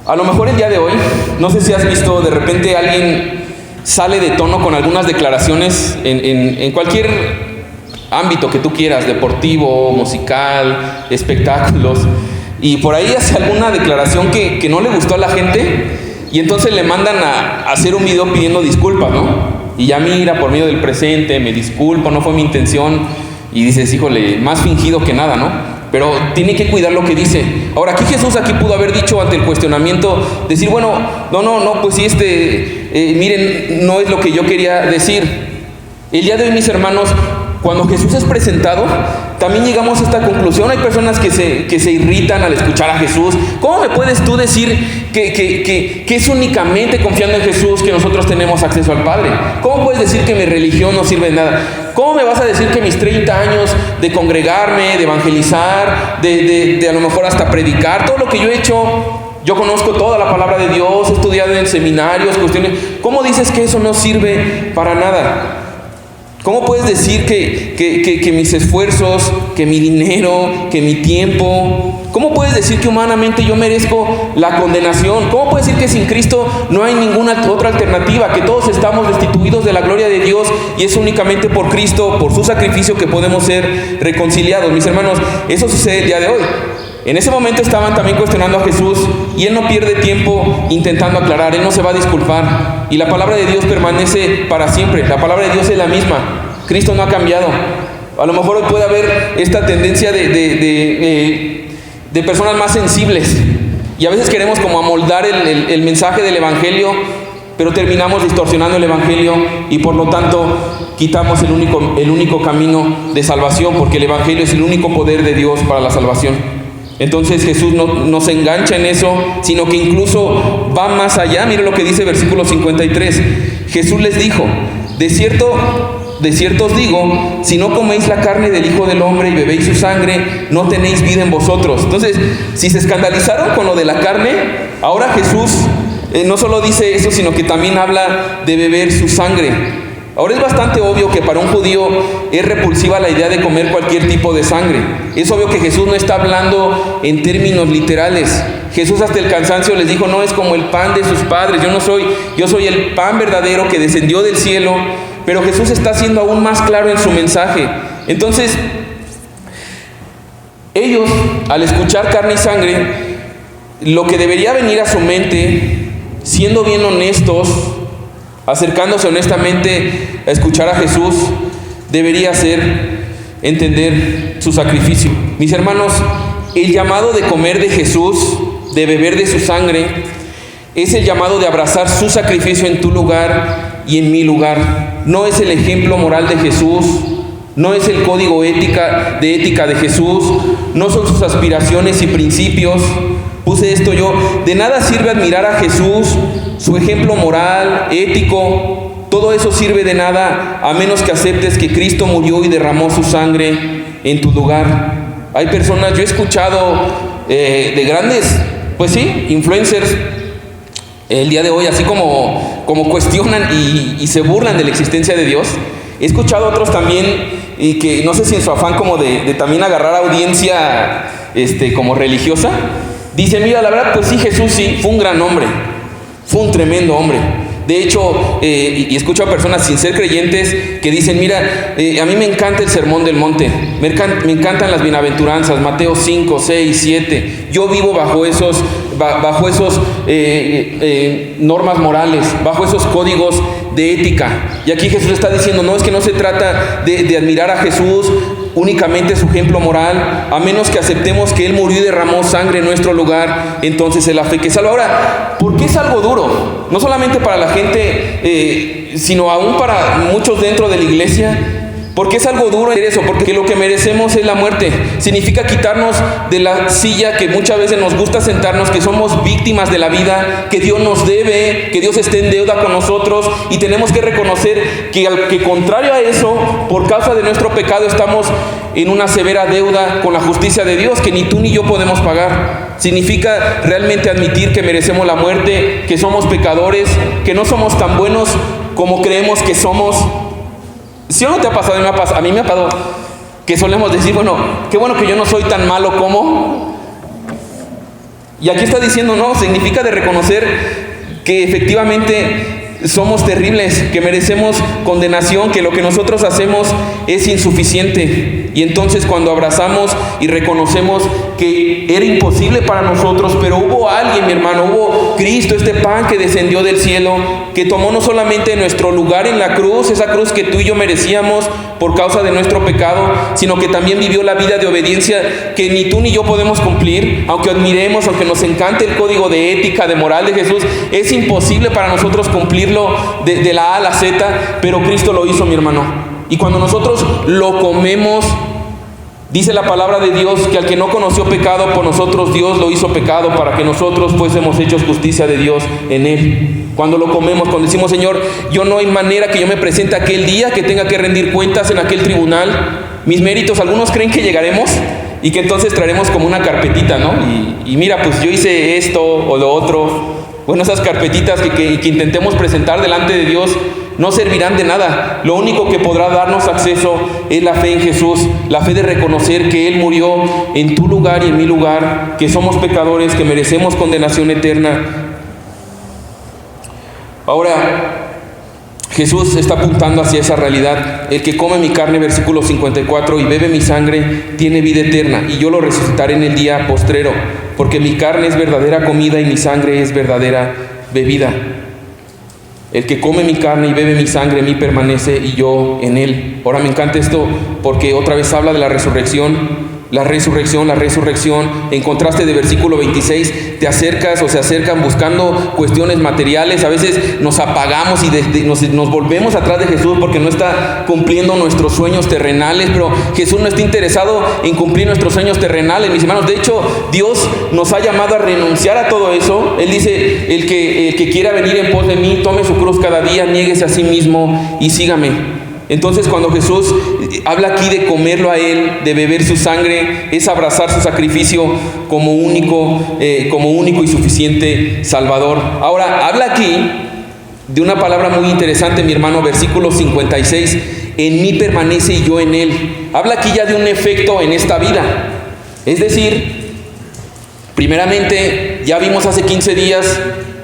A lo mejor el día de hoy, no sé si has visto, de repente alguien sale de tono con algunas declaraciones en cualquier ámbito que tú quieras, deportivo, musical, espectáculos, y por ahí hace alguna declaración que no le gustó a la gente, y entonces le mandan a hacer un video pidiendo disculpas, ¿no? Y ya mira, por medio del presente, me disculpo, no fue mi intención, y dices, híjole, más fingido que nada, ¿no? Pero tiene que cuidar lo que dice. Ahora, aquí Jesús pudo haber dicho ante el cuestionamiento, decir, bueno, no, pues sí, miren, no es lo que yo quería decir. El día de hoy, mis hermanos, cuando Jesús es presentado, también llegamos a esta conclusión. Hay personas que se irritan al escuchar a Jesús. ¿Cómo me puedes tú decir que es únicamente confiando en Jesús que nosotros tenemos acceso al Padre? ¿Cómo puedes decir que mi religión no sirve de nada? ¿Cómo me vas a decir que mis 30 años de congregarme, de evangelizar, de a lo mejor hasta predicar, todo lo que yo he hecho, yo conozco toda la palabra de Dios, he estudiado en seminarios, cuestiones? ¿Cómo dices que eso no sirve para nada? ¿Cómo puedes decir que mis esfuerzos, que mi dinero, que mi tiempo, cómo puedes decir que humanamente yo merezco la condenación? ¿Cómo puedes decir que sin Cristo no hay ninguna otra alternativa, que todos estamos destituidos de la gloria de Dios y es únicamente por Cristo, por su sacrificio, que podemos ser reconciliados? Mis hermanos, eso sucede el día de hoy. En ese momento estaban también cuestionando a Jesús, y Él no pierde tiempo intentando aclarar. Él no se va a disculpar, y la palabra de Dios permanece para siempre. La palabra de Dios es la misma. Cristo no ha cambiado. A lo mejor hoy puede haber esta tendencia de personas más sensibles, y a veces queremos como amoldar el mensaje del Evangelio, pero terminamos distorsionando el Evangelio, y por lo tanto quitamos el único camino de salvación, porque el Evangelio es el único poder de Dios para la salvación. Entonces Jesús no se engancha en eso, sino que incluso va más allá. Mire lo que dice versículo 53. Jesús les dijo, de cierto os digo, si no coméis la carne del Hijo del Hombre y bebéis su sangre, no tenéis vida en vosotros. Entonces, si se escandalizaron con lo de la carne, ahora Jesús no solo dice eso, sino que también habla de beber su sangre. Ahora es bastante obvio que para un judío es repulsiva la idea de comer cualquier tipo de sangre. Es obvio que Jesús no está hablando en términos literales. Jesús hasta el cansancio les dijo, no es como el pan de sus padres, yo soy el pan verdadero que descendió del cielo. Pero Jesús está siendo aún más claro en su mensaje. Entonces, ellos, al escuchar carne y sangre, lo que debería venir a su mente, siendo bien honestos, acercándose honestamente a escuchar a Jesús, debería ser, entender su sacrificio. Mis hermanos, el llamado de comer de Jesús, de beber de su sangre, es el llamado de abrazar su sacrificio en tu lugar y en mi lugar. No es el ejemplo moral de Jesús, no es el código de ética de Jesús, no son sus aspiraciones y principios. Puse esto yo: de nada sirve admirar a Jesús, su ejemplo moral, ético, todo eso sirve de nada a menos que aceptes que Cristo murió y derramó su sangre en tu lugar. Hay personas, yo he escuchado de grandes, pues sí, influencers, el día de hoy, así como cuestionan y se burlan de la existencia de Dios. He escuchado a otros también, y que no sé si en su afán como de también agarrar audiencia como religiosa, dicen: mira, la verdad, pues sí, Jesús sí, fue un gran hombre, fue un tremendo hombre. De hecho, y escucho a personas sin ser creyentes que dicen: mira, a mí me encanta el Sermón del Monte, me encantan las bienaventuranzas, Mateo 5, 6, 7. Yo vivo bajo esos normas morales, bajo esos códigos de ética. Y aquí Jesús está diciendo: no, es que no se trata de admirar a Jesús únicamente su ejemplo moral, a menos que aceptemos que Él murió y derramó sangre en nuestro lugar, entonces es la fe que salva. Ahora, ¿por qué es algo duro? No solamente para la gente, sino aún para muchos dentro de la iglesia. ¿Por qué es algo duro en eso? Porque lo que merecemos es la muerte. Significa quitarnos de la silla que muchas veces nos gusta sentarnos, que somos víctimas de la vida, que Dios nos debe, que Dios está en deuda con nosotros, y tenemos que reconocer que contrario a eso, por causa de nuestro pecado, estamos en una severa deuda con la justicia de Dios que ni tú ni yo podemos pagar. Significa realmente admitir que merecemos la muerte, que somos pecadores, que no somos tan buenos como creemos que somos. ¿Sí o no te ha pasado? A mí me ha pasado que solemos decir: bueno, qué bueno que yo no soy tan malo como. Y aquí está diciendo: no, significa de reconocer que efectivamente somos terribles, que merecemos condenación, que lo que nosotros hacemos es insuficiente. Y entonces, cuando abrazamos y reconocemos que era imposible para nosotros, pero hubo alguien, mi hermano, hubo Cristo, este pan que descendió del cielo, que tomó no solamente nuestro lugar en la cruz, esa cruz que tú y yo merecíamos por causa de nuestro pecado, sino que también vivió la vida de obediencia que ni tú ni yo podemos cumplir. Aunque admiremos, aunque nos encante el código de ética, de moral de Jesús, es imposible para nosotros cumplirlo de la A a la Z, pero Cristo lo hizo, mi hermano. Y cuando nosotros lo comemos, dice la palabra de Dios que al que no conoció pecado, por nosotros Dios lo hizo pecado, para que nosotros fuésemos hechos justicia de Dios en Él. Cuando lo comemos, cuando decimos: Señor, yo no hay manera que yo me presente aquel día, que tenga que rendir cuentas en aquel tribunal, mis méritos, algunos creen que llegaremos y que entonces traeremos como una carpetita, ¿no? Y mira, pues yo hice esto o lo otro. Bueno, esas carpetitas que intentemos presentar delante de Dios no servirán de nada. Lo único que podrá darnos acceso es la fe en Jesús, la fe de reconocer que Él murió en tu lugar y en mi lugar, que somos pecadores, que merecemos condenación eterna. Ahora, Jesús está apuntando hacia esa realidad. El que come mi carne, versículo 54, y bebe mi sangre, tiene vida eterna, y yo lo resucitaré en el día postrero, porque mi carne es verdadera comida y mi sangre es verdadera bebida. El que come mi carne y bebe mi sangre, en mí permanece y yo en él. Ahora me encanta esto porque otra vez habla de la resurrección. La resurrección, en contraste de versículo 26, te acercas o se acercan buscando cuestiones materiales. A veces nos apagamos y nos volvemos atrás de Jesús porque no está cumpliendo nuestros sueños terrenales, pero Jesús no está interesado en cumplir nuestros sueños terrenales, mis hermanos. De hecho, Dios nos ha llamado a renunciar a todo eso. Él dice: el que quiera venir en pos de mí, tome su cruz cada día, niéguese a sí mismo y sígame. Entonces, cuando Jesús habla aquí de comerlo a Él, de beber su sangre, es abrazar su sacrificio como único y suficiente Salvador. Ahora, habla aquí de una palabra muy interesante, mi hermano, versículo 56, en mí permanece y yo en Él. Habla aquí ya de un efecto en esta vida. Es decir, primeramente, ya vimos hace 15 días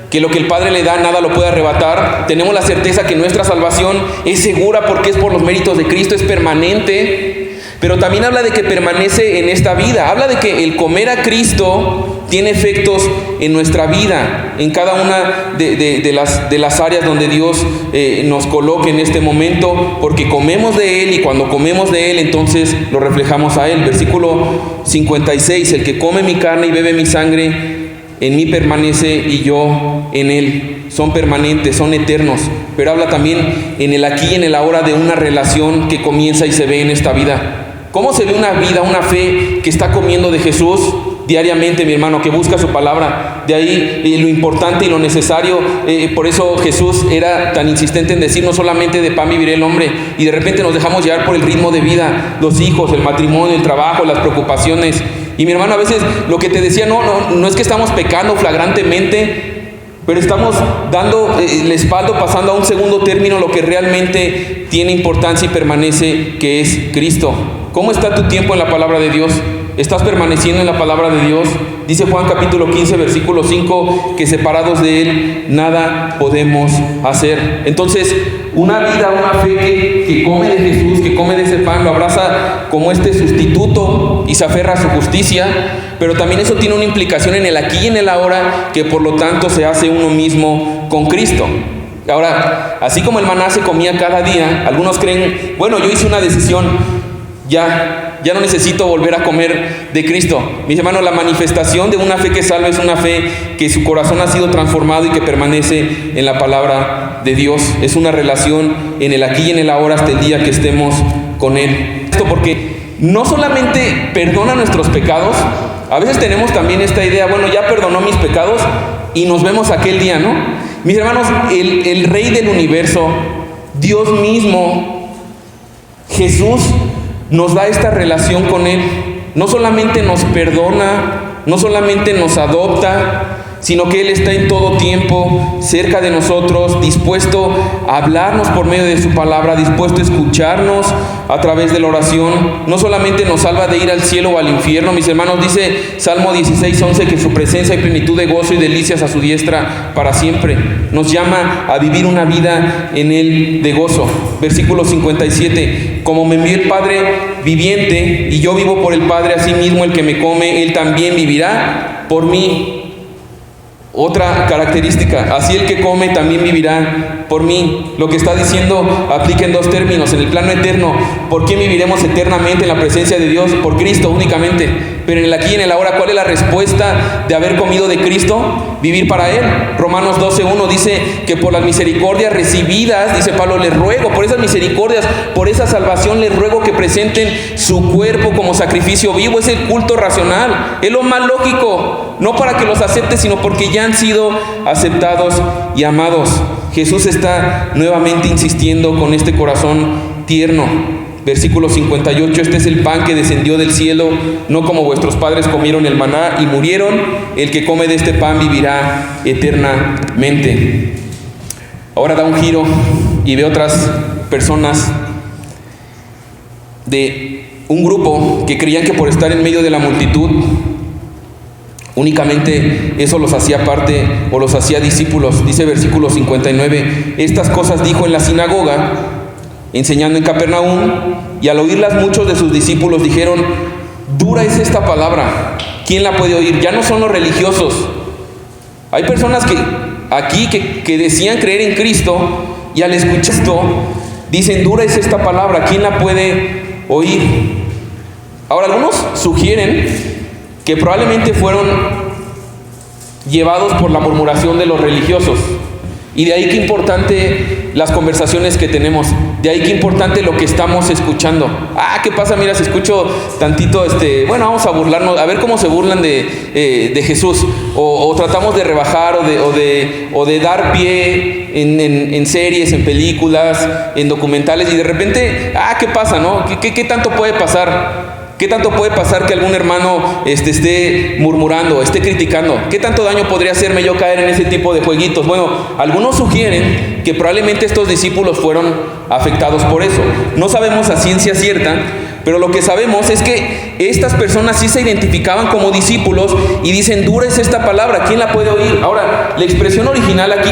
que lo que el Padre le da, nada lo puede arrebatar. Tenemos la certeza que nuestra salvación es segura porque es por los méritos de Cristo, es permanente. Pero también habla de que permanece en esta vida. Habla de que el comer a Cristo tiene efectos en nuestra vida, en cada una de las áreas donde Dios nos coloque en este momento, porque comemos de Él, y cuando comemos de Él, entonces lo reflejamos a Él. Versículo 56, el que come mi carne y bebe mi sangre, en mí permanece y yo en Él. Son permanentes, son eternos, pero habla también en el aquí y en el ahora de una relación que comienza y se ve en esta vida. ¿Cómo se ve una vida, una fe que está comiendo de Jesús diariamente, mi hermano, que busca su palabra? De ahí lo importante y lo necesario. Por eso Jesús era tan insistente en decir: no solamente de pan vivirá el hombre. Y de repente nos dejamos llevar por el ritmo de vida, los hijos, el matrimonio, el trabajo, las preocupaciones. Y mi hermano, a veces lo que te decía, no es que estamos pecando flagrantemente, pero estamos dando el espaldo, pasando a un segundo término lo que realmente tiene importancia y permanece, que es Cristo. ¿Cómo está tu tiempo en la palabra de Dios? ¿Estás permaneciendo en la palabra de Dios? Dice Juan capítulo 15, versículo 5, que separados de Él nada podemos hacer. Entonces, una vida, una fe que come de Jesús, que come de ese pan, lo abraza como este sustituto y se aferra a su justicia, pero también eso tiene una implicación en el aquí y en el ahora, que por lo tanto se hace uno mismo con Cristo. Ahora, así como el maná se comía cada día, algunos creen: bueno, yo hice una decisión, ya no necesito volver a comer de Cristo. Mis hermanos, la manifestación de una fe que salva es una fe que su corazón ha sido transformado y que permanece en la palabra de Dios. Es una relación en el aquí y en el ahora hasta el día que estemos con Él. Esto porque no solamente perdona nuestros pecados, a veces tenemos también esta idea: bueno, ya perdonó mis pecados y nos vemos aquel día, ¿no? Mis hermanos, el Rey del universo, Dios mismo, Jesús, nos da esta relación con Él. No solamente nos perdona, no solamente nos adopta, sino que Él está en todo tiempo cerca de nosotros, dispuesto a hablarnos por medio de su palabra, dispuesto a escucharnos a través de la oración. No solamente nos salva de ir al cielo o al infierno, mis hermanos, dice Salmo 16:11, que su presencia y plenitud de gozo y delicias a su diestra para siempre. Nos llama a vivir una vida en Él de gozo. Versículo 57, como me envió el Padre viviente y yo vivo por el Padre, así mismo el que me come, Él también vivirá por mí. Otra característica: así el que come también vivirá por mí. Lo que está diciendo aplica en dos términos. En el plano eterno, ¿por qué viviremos eternamente en la presencia de Dios? Por Cristo únicamente. Pero en el aquí y en el ahora, ¿cuál es la respuesta de haber comido de Cristo? Vivir para Él. Romanos 12:1 dice que por las misericordias recibidas, dice Pablo, les ruego, por esas misericordias, por esa salvación, les ruego que presenten su cuerpo como sacrificio vivo. Es el culto racional, es lo más lógico, no para que los aceptes, sino porque ya han sido aceptados y amados. Jesús está nuevamente insistiendo con este corazón tierno. Versículo 58, este es el pan que descendió del cielo, no como vuestros padres comieron el maná y murieron. El que come de este pan vivirá eternamente. Ahora da un giro y ve otras personas de un grupo que creían que por estar en medio de la multitud únicamente eso los hacía parte o los hacía discípulos. Dice versículo 59, estas cosas dijo en la sinagoga, enseñando en Capernaum, y al oírlas muchos de sus discípulos dijeron: dura es esta palabra, ¿quién la puede oír? Ya no son los religiosos. Hay personas que aquí que decían creer en Cristo, y al escuchar esto dicen: dura es esta palabra, ¿quién la puede oír? Ahora, algunos sugieren que probablemente fueron llevados por la murmuración de los religiosos. Y de ahí que importante las conversaciones que tenemos, de ahí que importante lo que estamos escuchando. ¿Qué pasa? Mira, si escucho tantito, bueno, vamos a burlarnos, a ver cómo se burlan de Jesús, o tratamos de rebajar o de dar pie en series, en películas, en documentales, y de repente, ¿qué pasa, no? ¿Qué tanto puede pasar? ¿Qué tanto puede pasar que algún hermano esté murmurando, esté criticando? ¿Qué tanto daño podría hacerme yo caer en ese tipo de jueguitos? Bueno, algunos sugieren que probablemente estos discípulos fueron afectados por eso. No sabemos a ciencia cierta, pero lo que sabemos es que estas personas sí se identificaban como discípulos y dicen: dura es esta palabra, ¿quién la puede oír? Ahora, la expresión original aquí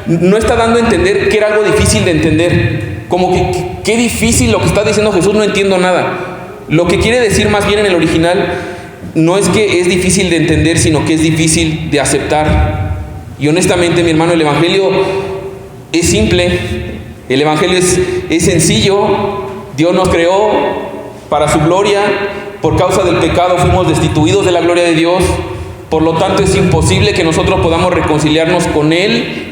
no está dando a entender que era algo difícil de entender. Como que qué difícil lo que está diciendo Jesús, no entiendo nada. Lo que quiere decir más bien en el original no es que es difícil de entender, sino que es difícil de aceptar. Y honestamente, mi hermano, el Evangelio es simple, el Evangelio es sencillo. Dios nos creó para su gloria, por causa del pecado fuimos destituidos de la gloria de Dios, por lo tanto es imposible que nosotros podamos reconciliarnos con Él.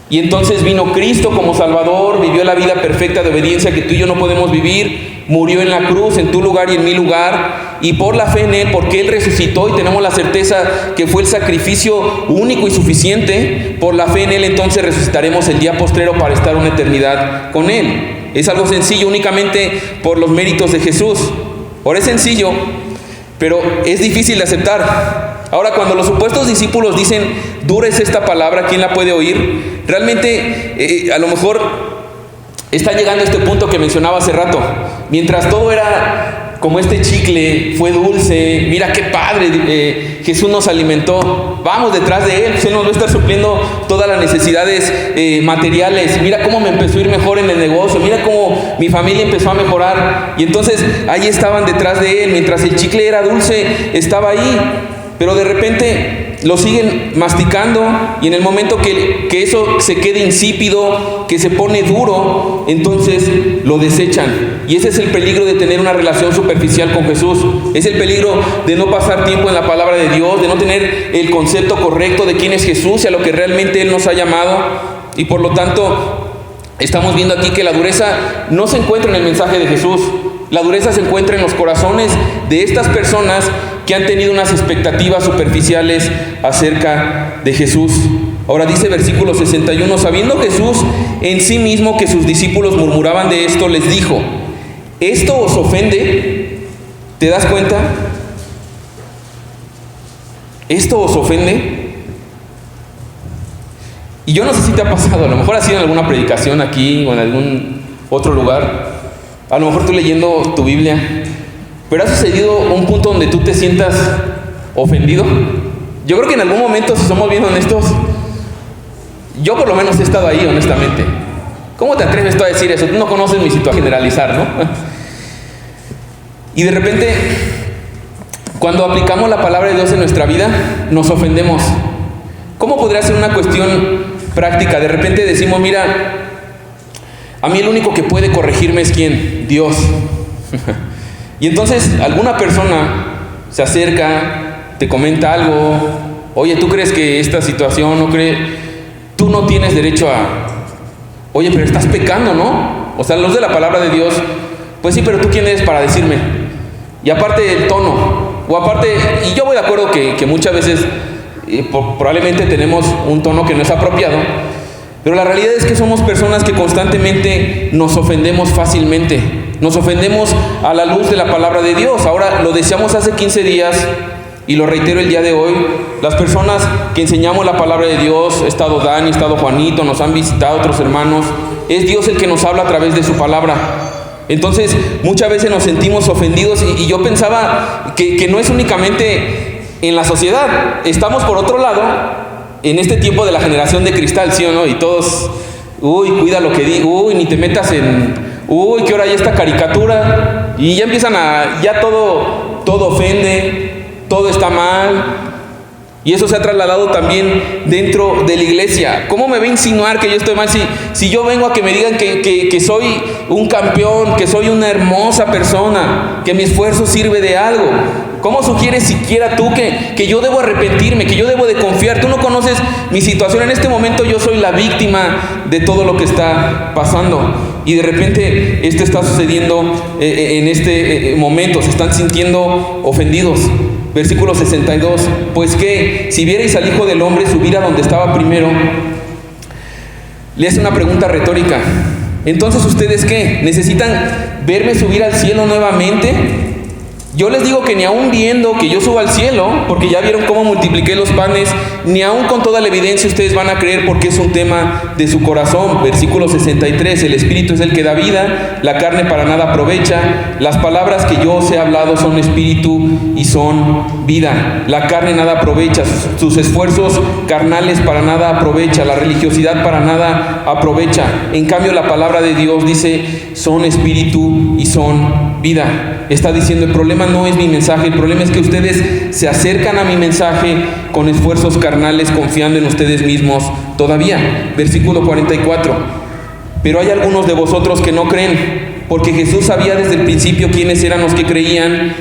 Y entonces vino Cristo como Salvador, vivió la vida perfecta de obediencia que tú y yo no podemos vivir, murió en la cruz en tu lugar y en mi lugar, y por la fe en Él, porque Él resucitó y tenemos la certeza que fue el sacrificio único y suficiente, por la fe en Él entonces resucitaremos el día postrero para estar una eternidad con Él. Es algo sencillo, únicamente por los méritos de Jesús. Ahora es sencillo, pero es difícil de aceptar. Ahora, cuando los supuestos discípulos dicen, dura es esta palabra, ¿quién la puede oír? Realmente, a lo mejor está llegando a este punto que mencionaba hace rato. Mientras todo era como este chicle, fue dulce, mira qué padre, Jesús nos alimentó, vamos detrás de Él, Él nos va a estar supliendo todas las necesidades materiales. Mira cómo me empezó a ir mejor en el negocio, mira cómo mi familia empezó a mejorar. Y entonces ahí estaban detrás de Él, mientras el chicle era dulce, estaba ahí. Pero de repente lo siguen masticando, y en el momento que eso se quede insípido, que se pone duro, entonces lo desechan. Y ese es el peligro de tener una relación superficial con Jesús. Es el peligro de no pasar tiempo en la palabra de Dios, de no tener el concepto correcto de quién es Jesús y a lo que realmente Él nos ha llamado. Y por lo tanto, estamos viendo aquí que la dureza no se encuentra en el mensaje de Jesús. La dureza se encuentra en los corazones de estas personas que han tenido unas expectativas superficiales acerca de Jesús. Ahora dice versículo 61, sabiendo Jesús en sí mismo que sus discípulos murmuraban de esto, les dijo, ¿esto os ofende? ¿Te das cuenta? ¿Esto os ofende? Y yo no sé si te ha pasado, a lo mejor ha sido en alguna predicación aquí o en algún otro lugar, a lo mejor tú leyendo tu Biblia, pero ¿ha sucedido un punto donde tú te sientas ofendido? Yo creo que en algún momento, si somos bien honestos, yo por lo menos he estado ahí, honestamente. ¿Cómo te atreves tú a decir eso? Tú no conoces mi situación, generalizar, ¿no? Y de repente, cuando aplicamos la palabra de Dios en nuestra vida, nos ofendemos. ¿Cómo podría ser una cuestión práctica? De repente decimos, mira, a mí el único que puede corregirme es ¿quién? Dios. Y entonces alguna persona se acerca, te comenta algo, oye, ¿tú crees que esta situación no cree? Tú no tienes derecho a, oye, pero estás pecando, ¿no? O sea, a la luz de la palabra de Dios, pues sí, pero ¿tú quién eres para decirme? Y aparte el tono, o aparte, y yo voy de acuerdo que muchas veces probablemente tenemos un tono que no es apropiado, pero la realidad es que somos personas que constantemente nos ofendemos fácilmente. Nos ofendemos a la luz de la palabra de Dios. Ahora, lo decíamos hace 15 días y lo reitero el día de hoy. Las personas que enseñamos la palabra de Dios, ha estado Dani, ha estado Juanito, nos han visitado otros hermanos. Es Dios el que nos habla a través de su palabra. Entonces, muchas veces nos sentimos ofendidos y yo pensaba que no es únicamente en la sociedad. Estamos por otro lado en este tiempo de la generación de cristal, ¿sí o no? Y todos, uy, cuida lo que digo, uy, ni te metas en, uy, que ahora ya esta caricatura, y ya empiezan a, ya todo ofende, todo está mal, y eso se ha trasladado también dentro de la iglesia. ¿Cómo me va a insinuar que yo estoy mal si yo vengo a que me digan que soy un campeón, que soy una hermosa persona, que mi esfuerzo sirve de algo? ¿Cómo sugieres siquiera tú que yo debo arrepentirme, que yo debo de confiar? Tú no conoces mi situación. En este momento yo soy la víctima de todo lo que está pasando. Y de repente esto está sucediendo en este momento. Se están sintiendo ofendidos. Versículo 62. Pues que si vierais al Hijo del Hombre subir a donde estaba primero, le hace una pregunta retórica. Entonces, ¿ustedes qué? ¿Necesitan verme subir al cielo nuevamente? Yo les digo que ni aun viendo que yo suba al cielo, porque ya vieron cómo multipliqué los panes, ni aun con toda la evidencia ustedes van a creer, porque es un tema de su corazón. Versículo 63, el Espíritu es el que da vida, la carne para nada aprovecha. Las palabras que yo os he hablado son espíritu y son vida. La carne nada aprovecha, sus esfuerzos carnales para nada aprovecha, la religiosidad para nada aprovecha. En cambio, la palabra de Dios dice, son espíritu y son vida. Está diciendo, el problema no es mi mensaje, el problema es que ustedes se acercan a mi mensaje con esfuerzos carnales, confiando en ustedes mismos todavía. Versículo 44. Pero hay algunos de vosotros que no creen, porque Jesús sabía desde el principio quiénes eran los que creían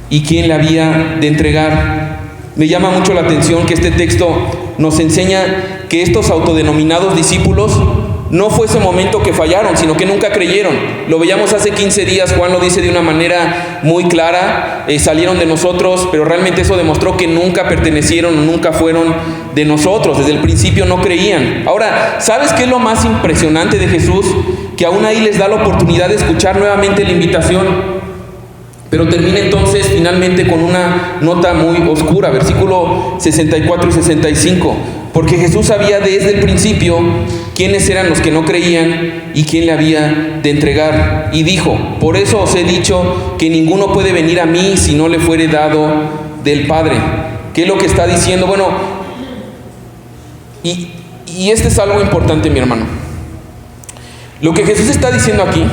y quién le había de entregar. Me llama mucho la atención que este texto nos enseña que estos autodenominados discípulos no fue ese momento que fallaron, sino que nunca creyeron. Lo veíamos hace 15 días, Juan lo dice de una manera muy clara, salieron de nosotros, pero realmente eso demostró que nunca pertenecieron, nunca fueron de nosotros, desde el principio no creían. Ahora, ¿sabes qué es lo más impresionante de Jesús? Que aún ahí les da la oportunidad de escuchar nuevamente la invitación, pero termina entonces finalmente con una nota muy oscura, versículo 64 y 65. Porque Jesús sabía desde el principio quiénes eran los que no creían y quién le había de entregar. Y dijo, por eso os he dicho que ninguno puede venir a mí si no le fuere dado del Padre. ¿Qué es lo que está diciendo? Bueno, y este es algo importante, mi hermano. Lo que Jesús está diciendo aquí,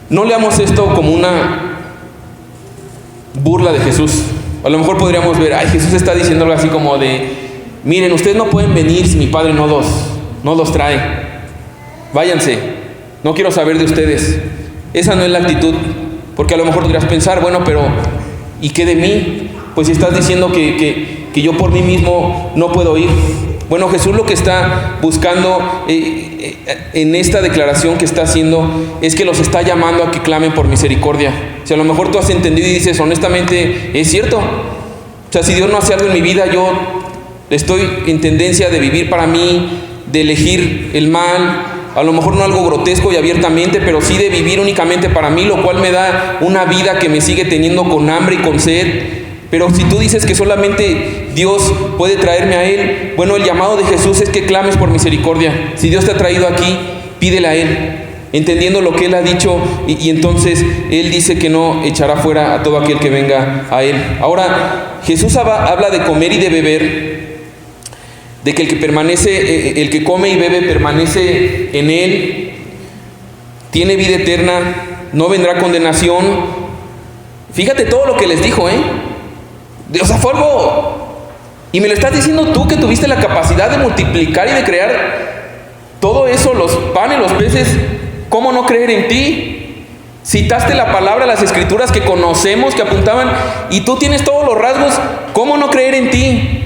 no leamos esto como una burla de Jesús. A lo mejor podríamos ver, Jesús está diciendo algo así como de, miren, ustedes no pueden venir si mi Padre no los trae. Váyanse, no quiero saber de ustedes. Esa no es la actitud, porque a lo mejor podrías pensar, bueno, pero ¿y qué de mí? Pues si estás diciendo que yo por mí mismo no puedo ir. Bueno, Jesús lo que está buscando en esta declaración que está haciendo es que los está llamando a que clamen por misericordia. Si a lo mejor tú has entendido y dices, honestamente, es cierto. O sea, si Dios no hace algo en mi vida, yo estoy en tendencia de vivir para mí, de elegir el mal, a lo mejor no algo grotesco y abiertamente, pero sí de vivir únicamente para mí, lo cual me da una vida que me sigue teniendo con hambre y con sed. Pero si tú dices que solamente Dios puede traerme a Él, bueno, el llamado de Jesús es que clames por misericordia. Si Dios te ha traído aquí, pídele a Él, entendiendo lo que Él ha dicho, y entonces Él dice que no echará fuera a todo aquel que venga a Él. Ahora, Jesús habla de comer y de beber, de que el que come y bebe permanece en Él, tiene vida eterna, no vendrá condenación. Fíjate todo lo que les dijo, O sea, fue algo, y me lo estás diciendo tú que tuviste la capacidad de multiplicar y de crear todo eso, los panes, los peces. ¿Cómo no creer en ti? Citaste la palabra, las escrituras que conocemos, que apuntaban, y tú tienes todos los rasgos. ¿Cómo no creer en ti?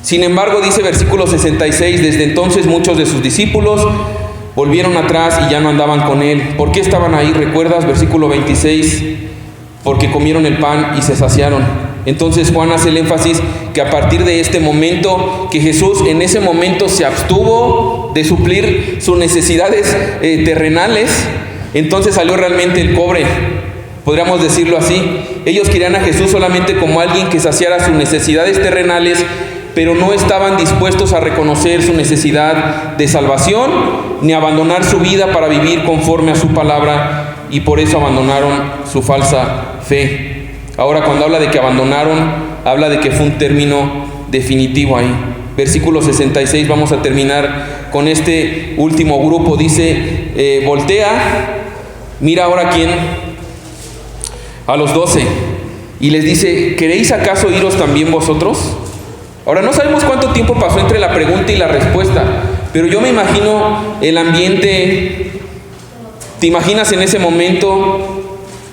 Sin embargo, dice versículo 66, desde entonces muchos de sus discípulos volvieron atrás y ya no andaban con él. ¿Por qué estaban ahí? ¿Recuerdas? Versículo 26, porque comieron el pan y se saciaron. Entonces Juan hace el énfasis que a partir de este momento, que Jesús en ese momento se abstuvo de suplir sus necesidades terrenales, entonces salió realmente el cobre, podríamos decirlo así. Ellos querían a Jesús solamente como alguien que saciara sus necesidades terrenales, pero no estaban dispuestos a reconocer su necesidad de salvación, ni abandonar su vida para vivir conforme a su palabra, y por eso abandonaron su falsa fe. Ahora, cuando habla de que abandonaron, habla de que fue un término definitivo ahí. Versículo 66, vamos a terminar con este último grupo. Dice, voltea, mira ahora quién, a los 12, y les dice, ¿queréis acaso iros también vosotros? Ahora, no sabemos cuánto tiempo pasó entre la pregunta y la respuesta, pero yo me imagino el ambiente. ¿Te imaginas en ese momento?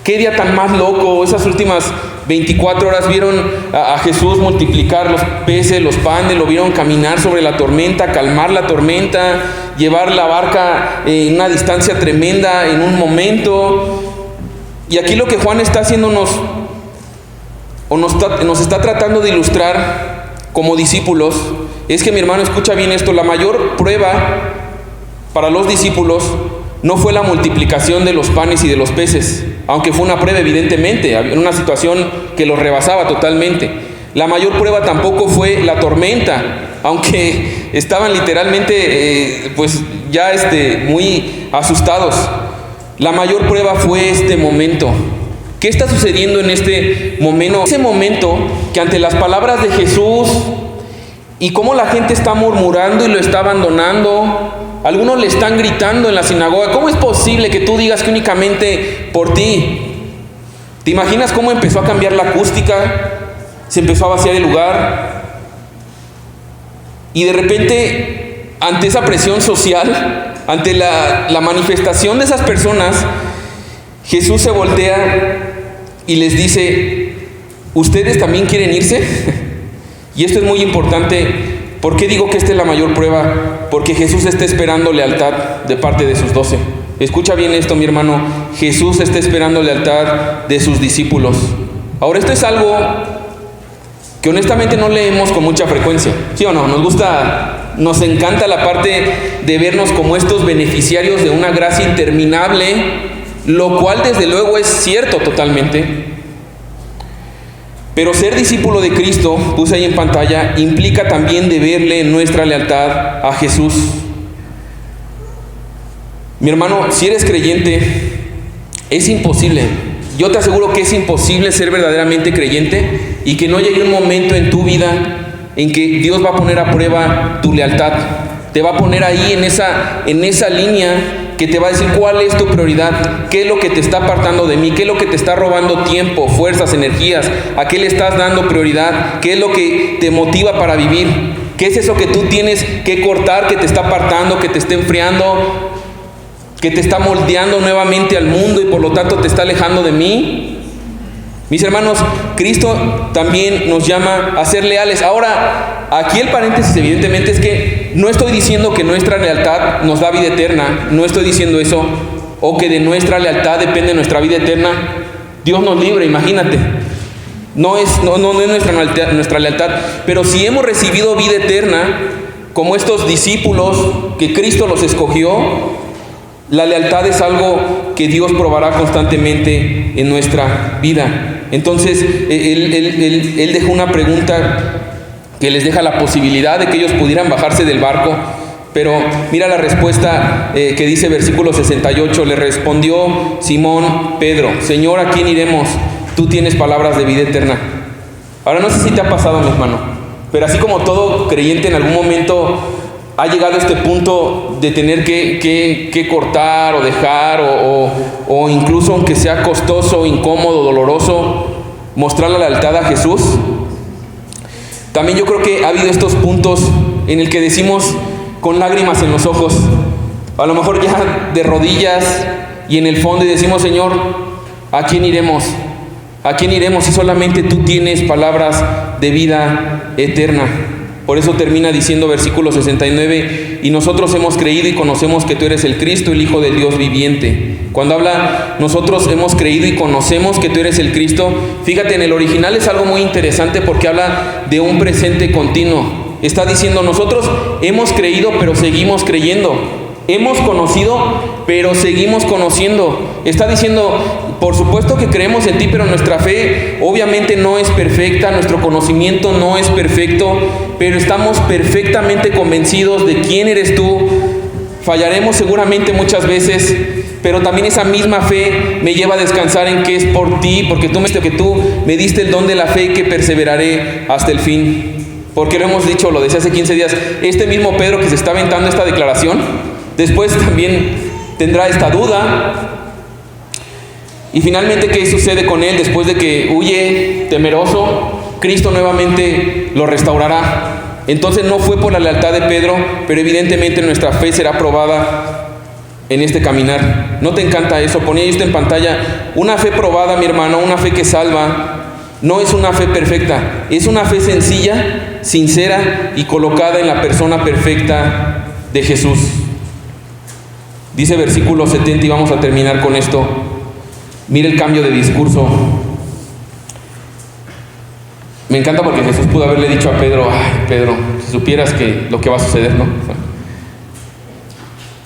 ¿Qué día tan más loco? Esas últimas 24 horas vieron a Jesús multiplicar los peces, los panes, lo vieron caminar sobre la tormenta, calmar la tormenta, llevar la barca en una distancia tremenda en un momento. Y aquí lo que Juan está haciéndonos, nos está tratando de ilustrar como discípulos, es que, mi hermano, escucha bien esto, la mayor prueba para los discípulos no fue la multiplicación de los panes y de los peces, aunque fue una prueba evidentemente, en una situación que los rebasaba totalmente. La mayor prueba tampoco fue la tormenta, aunque estaban literalmente muy asustados. La mayor prueba fue este momento ¿Qué está sucediendo en este momento? Ese momento que ante las palabras de Jesús y cómo la gente está murmurando y lo está abandonando, algunos le están gritando en la sinagoga, ¿cómo es posible que tú digas que únicamente por ti? ¿Te imaginas cómo empezó a cambiar la acústica? Se empezó a vaciar el lugar. Y de repente, ante esa presión social, ante la manifestación de esas personas, Jesús se voltea y les dice, ¿ustedes también quieren irse? Y esto es muy importante. ¿Por qué digo que esta es la mayor prueba? Porque Jesús está esperando lealtad de parte de sus 12. Escucha bien esto, mi hermano. Jesús está esperando lealtad de sus discípulos. Ahora, esto es algo que honestamente no leemos con mucha frecuencia. ¿Sí o no? Nos encanta la parte de vernos como estos beneficiarios de una gracia interminable, lo cual desde luego es cierto totalmente. Pero ser discípulo de Cristo, puse ahí en pantalla, implica también deberle nuestra lealtad a Jesús. Mi hermano, si eres creyente, es imposible. Yo te aseguro que es imposible ser verdaderamente creyente y que no llegue un momento en tu vida en que Dios va a poner a prueba tu lealtad. Te va a poner ahí en esa línea que te va a decir cuál es tu prioridad, qué es lo que te está apartando de mí, qué es lo que te está robando tiempo, fuerzas, energías, a qué le estás dando prioridad, qué es lo que te motiva para vivir, qué es eso que tú tienes que cortar, que te está apartando, que te está enfriando, que te está moldeando nuevamente al mundo y por lo tanto te está alejando de mí. Mis hermanos, Cristo también nos llama a ser leales. Ahora, aquí el paréntesis evidentemente es que no estoy diciendo que nuestra lealtad nos da vida eterna, no estoy diciendo eso, o que de nuestra lealtad depende nuestra vida eterna. Dios nos libre, imagínate. No es nuestra lealtad, pero si hemos recibido vida eterna, como estos discípulos que Cristo los escogió, la lealtad es algo que Dios probará constantemente en nuestra vida. Entonces, Él dejó una pregunta que les deja la posibilidad de que ellos pudieran bajarse del barco. Pero mira la respuesta que dice versículo 68. Le respondió Simón Pedro: Señor, ¿a quién iremos? Tú tienes palabras de vida eterna. Ahora, no sé si te ha pasado, mi hermano, pero así como todo creyente en algún momento ha llegado a este punto de tener que cortar o dejar o incluso aunque sea costoso, incómodo, doloroso, mostrar la lealtad a Jesús. También yo creo que ha habido estos puntos en el que decimos con lágrimas en los ojos, a lo mejor ya de rodillas y en el fondo, y decimos: Señor, ¿a quién iremos? ¿A quién iremos si solamente tú tienes palabras de vida eterna? Por eso termina diciendo versículo 69, y nosotros hemos creído y conocemos que tú eres el Cristo, el Hijo del Dios viviente. Cuando habla nosotros hemos creído y conocemos que tú eres el Cristo, fíjate, en el original es algo muy interesante porque habla de un presente continuo. Está diciendo: nosotros hemos creído pero seguimos creyendo. Hemos conocido pero seguimos conociendo. Está diciendo: por supuesto que creemos en ti, pero nuestra fe obviamente no es perfecta, nuestro conocimiento no es perfecto, pero estamos perfectamente convencidos de quién eres tú. Fallaremos seguramente muchas veces, pero también esa misma fe me lleva a descansar en que es por ti, porque tú me diste el don de la fe y que perseveraré hasta el fin. Porque lo hemos dicho, lo decía hace 15 días, este mismo Pedro que se está aventando esta declaración, después también tendrá esta duda. Y finalmente, ¿qué sucede con él después de que huye temeroso? Cristo nuevamente lo restaurará. Entonces no fue por la lealtad de Pedro, pero evidentemente nuestra fe será probada en este caminar. ¿No te encanta eso? Ponía esto en pantalla. Una fe probada, mi hermano, una fe que salva, no es una fe perfecta, es una fe sencilla, sincera y colocada en la persona perfecta de Jesús. Dice versículo 70, y vamos a terminar con esto. Mira el cambio de discurso. Me encanta porque Jesús pudo haberle dicho a Pedro: ay, Pedro, si supieras que lo que va a suceder, ¿no?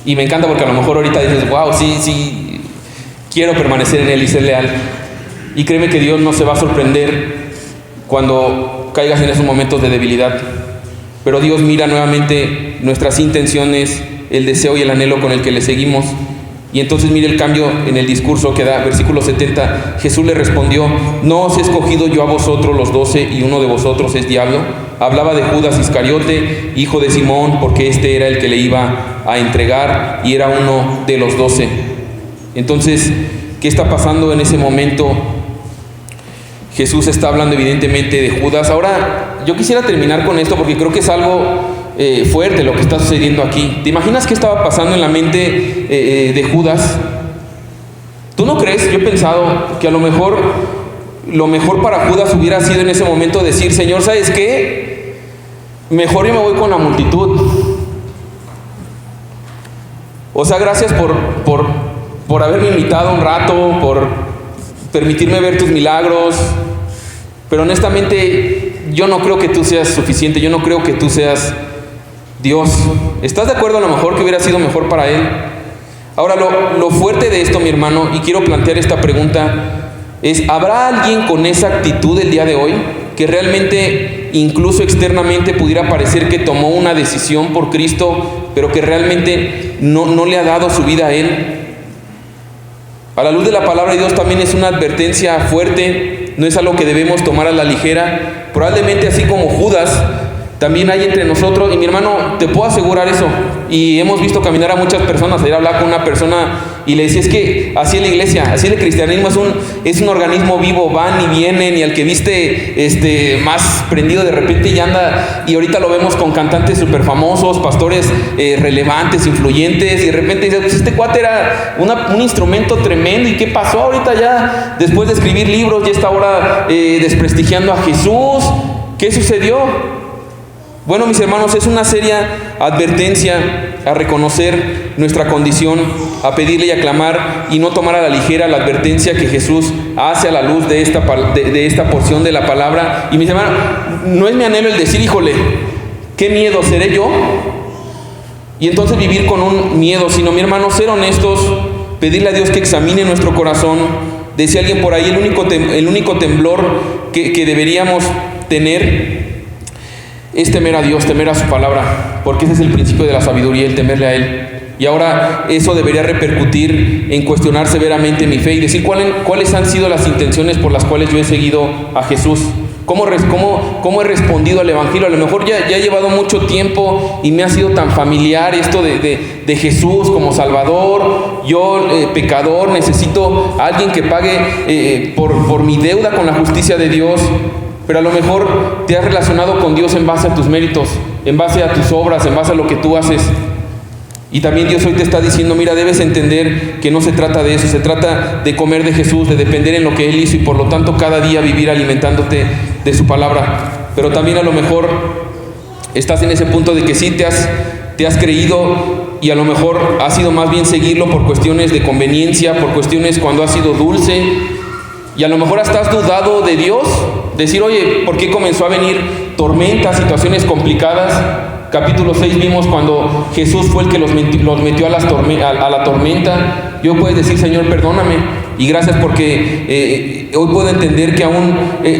Y me encanta porque a lo mejor ahorita dices: wow, sí, quiero permanecer en Él y ser leal. Y créeme que Dios no se va a sorprender cuando caigas en esos momentos de debilidad. Pero Dios mira nuevamente nuestras intenciones, el deseo y el anhelo con el que le seguimos. Y entonces mire el cambio en el discurso que da, versículo 70. Jesús le respondió: ¿no os he escogido yo a vosotros los 12 y uno de vosotros es diablo? Hablaba de Judas Iscariote, hijo de Simón, porque este era el que le iba a entregar y era uno de los 12. Entonces, ¿qué está pasando en ese momento? Jesús está hablando evidentemente de Judas. Ahora, yo quisiera terminar con esto porque creo que es algo fuerte lo que está sucediendo aquí. ¿Te imaginas qué estaba pasando en la mente de Judas? ¿Tú no crees? Yo he pensado que a lo mejor para Judas hubiera sido en ese momento decir: Señor, ¿sabes qué? Mejor yo me voy con la multitud. O sea, gracias por haberme invitado un rato, por permitirme ver tus milagros, pero honestamente yo no creo que tú seas suficiente, yo no creo que tú seas Dios. ¿Estás de acuerdo a lo mejor que hubiera sido mejor para él? Ahora, lo fuerte de esto, mi hermano, y quiero plantear esta pregunta, es: ¿habrá alguien con esa actitud el día de hoy que realmente, incluso externamente, pudiera parecer que tomó una decisión por Cristo, pero que realmente no le ha dado su vida a Él? A la luz de la palabra de Dios también es una advertencia fuerte, no es algo que debemos tomar a la ligera. Probablemente así como Judas, también hay entre nosotros, y mi hermano, te puedo asegurar eso, y hemos visto caminar a muchas personas. Ayer hablaba con una persona y le decía: es que así es la iglesia, así es el cristianismo, es un organismo vivo, van y vienen, y al que viste más prendido de repente ya anda, y ahorita lo vemos con cantantes súper famosos, pastores relevantes, influyentes, y de repente dice: pues este cuate era un instrumento tremendo, ¿y qué pasó ahorita ya? Después de escribir libros ya está ahora desprestigiando a Jesús. ¿Qué sucedió? Bueno, mis hermanos, es una seria advertencia a reconocer nuestra condición, a pedirle y a clamar y no tomar a la ligera la advertencia que Jesús hace a la luz de esta porción de la palabra. Y mis hermanos, no es mi anhelo el decir: híjole, qué miedo, ¿seré yo? Y entonces vivir con un miedo, sino, mi hermano, ser honestos, pedirle a Dios que examine nuestro corazón. Decía alguien por ahí: el único temblor que deberíamos tener es temer a Dios, temer a su palabra, porque ese es el principio de la sabiduría, el temerle a Él. Y ahora eso debería repercutir en cuestionar severamente mi fe y decir cuáles han sido las intenciones por las cuales yo he seguido a Jesús. ¿Cómo he respondido al Evangelio? A lo mejor ya he llevado mucho tiempo y me ha sido tan familiar esto de Jesús como Salvador. Yo, pecador, necesito a alguien que pague por mi deuda con la justicia de Dios. Pero a lo mejor te has relacionado con Dios en base a tus méritos, en base a tus obras, en base a lo que tú haces. Y también Dios hoy te está diciendo: mira, debes entender que no se trata de eso, se trata de comer de Jesús, de depender en lo que Él hizo y por lo tanto cada día vivir alimentándote de su palabra. Pero también a lo mejor estás en ese punto de que sí te has creído y a lo mejor ha sido más bien seguirlo por cuestiones de conveniencia, por cuestiones cuando ha sido dulce. Y a lo mejor hasta has dudado de Dios, decir: oye, ¿por qué comenzó a venir tormentas, situaciones complicadas? Capítulo 6 vimos cuando Jesús fue el que los metió a la tormenta. Yo puedes decir: Señor, perdóname, y gracias porque hoy puedo entender que aún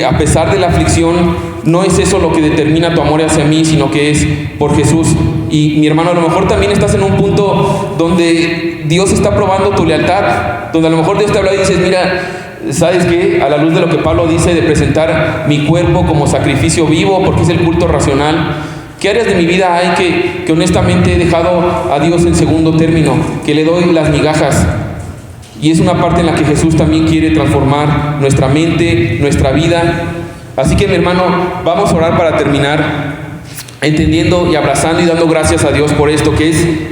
a pesar de la aflicción, no es eso lo que determina tu amor hacia mí, sino que es por Jesús. Y mi hermano, a lo mejor también estás en un punto donde Dios está probando tu lealtad, donde a lo mejor Dios te habla y dices: mira, ¿sabes qué? A la luz de lo que Pablo dice de presentar mi cuerpo como sacrificio vivo, porque es el culto racional, ¿qué áreas de mi vida hay que honestamente he dejado a Dios en segundo término? Que le doy las migajas. Y es una parte en la que Jesús también quiere transformar nuestra mente, nuestra vida. Así que, mi hermano, vamos a orar para terminar, entendiendo y abrazando y dando gracias a Dios por esto, que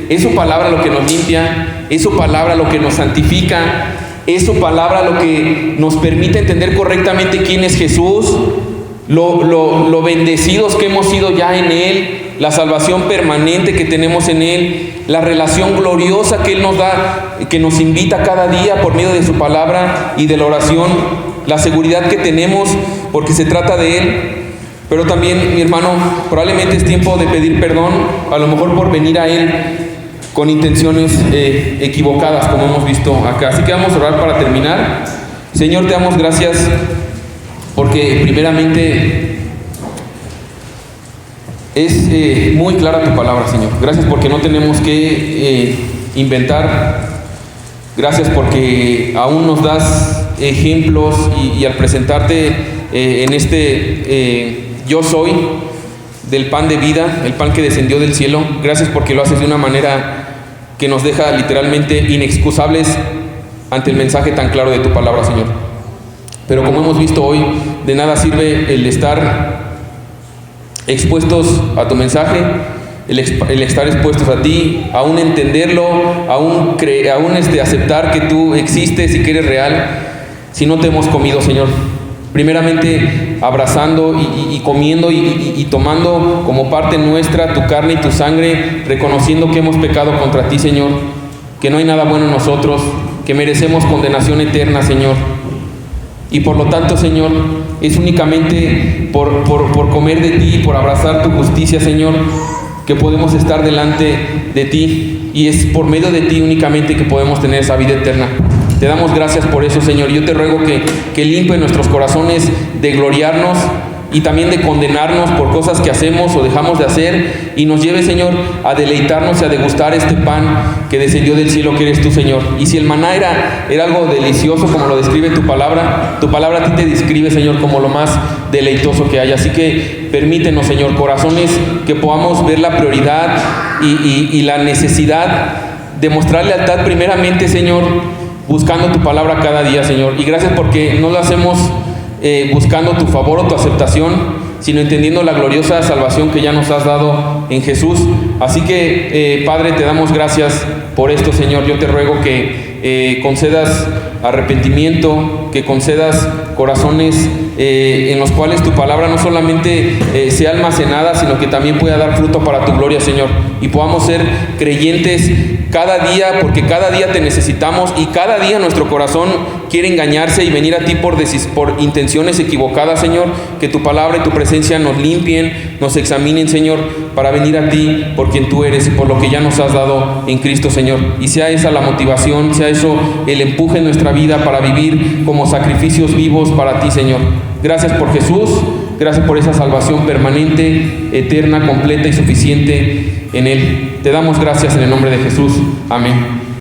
es su palabra lo que nos limpia, es su palabra lo que nos santifica, es su palabra lo que nos permite entender correctamente quién es Jesús, lo bendecidos que hemos sido ya en Él, la salvación permanente que tenemos en Él, la relación gloriosa que Él nos da, que nos invita cada día por medio de su palabra y de la oración, la seguridad que tenemos porque se trata de Él. Pero también, mi hermano, probablemente es tiempo de pedir perdón, a lo mejor por venir a Él con intenciones equivocadas, como hemos visto acá. Así que vamos a orar para terminar. Señor, te damos gracias porque primeramente es muy clara tu palabra, Señor. Gracias porque no tenemos que inventar Gracias porque aún nos das ejemplos y al presentarte en este yo soy del pan de vida, el pan que descendió del cielo. Gracias porque lo haces de una manera que nos deja literalmente inexcusables ante el mensaje tan claro de tu palabra, Señor. Pero como hemos visto hoy, de nada sirve el estar expuestos a tu mensaje, el estar expuestos a ti, aún entenderlo, aún aceptar que tú existes y que eres real, si no te hemos comido, Señor. Primeramente abrazando y comiendo y tomando como parte nuestra tu carne y tu sangre, reconociendo que hemos pecado contra ti, Señor, que no hay nada bueno en nosotros, que merecemos condenación eterna, Señor. Y por lo tanto, Señor, es únicamente por comer de ti, por abrazar tu justicia, Señor, que podemos estar delante de ti, y es por medio de ti únicamente que podemos tener esa vida eterna. Te damos gracias por eso, Señor. Yo te ruego que limpie nuestros corazones de gloriarnos y también de condenarnos por cosas que hacemos o dejamos de hacer, y nos lleve, Señor, a deleitarnos y a degustar este pan que descendió del cielo, que eres tú, Señor. Y si el maná era algo delicioso, como lo describe tu palabra a ti te describe, Señor, como lo más deleitoso que hay. Así que permítenos, Señor, corazones que podamos ver la prioridad y la necesidad de mostrar lealtad primeramente, Señor, buscando tu palabra cada día, Señor. Y gracias porque no lo hacemos buscando tu favor o tu aceptación, sino entendiendo la gloriosa salvación que ya nos has dado en Jesús. Así que, Padre, te damos gracias por esto, Señor. Yo te ruego que concedas arrepentimiento, que concedas corazones en los cuales tu palabra no solamente sea almacenada, sino que también pueda dar fruto para tu gloria, Señor, y podamos ser creyentes cada día, porque cada día te necesitamos y cada día nuestro corazón quiere engañarse y venir a ti por intenciones equivocadas, Señor. Que tu palabra y tu presencia nos limpien, nos examinen, Señor, para venir a ti por quien tú eres y por lo que ya nos has dado en Cristo, Señor. Y sea esa la motivación, sea eso el empuje en nuestra vida para vivir como sacrificios vivos para ti, Señor. Gracias por Jesús, gracias por esa salvación permanente, eterna, completa y suficiente en Él. Te damos gracias en el nombre de Jesús. Amén.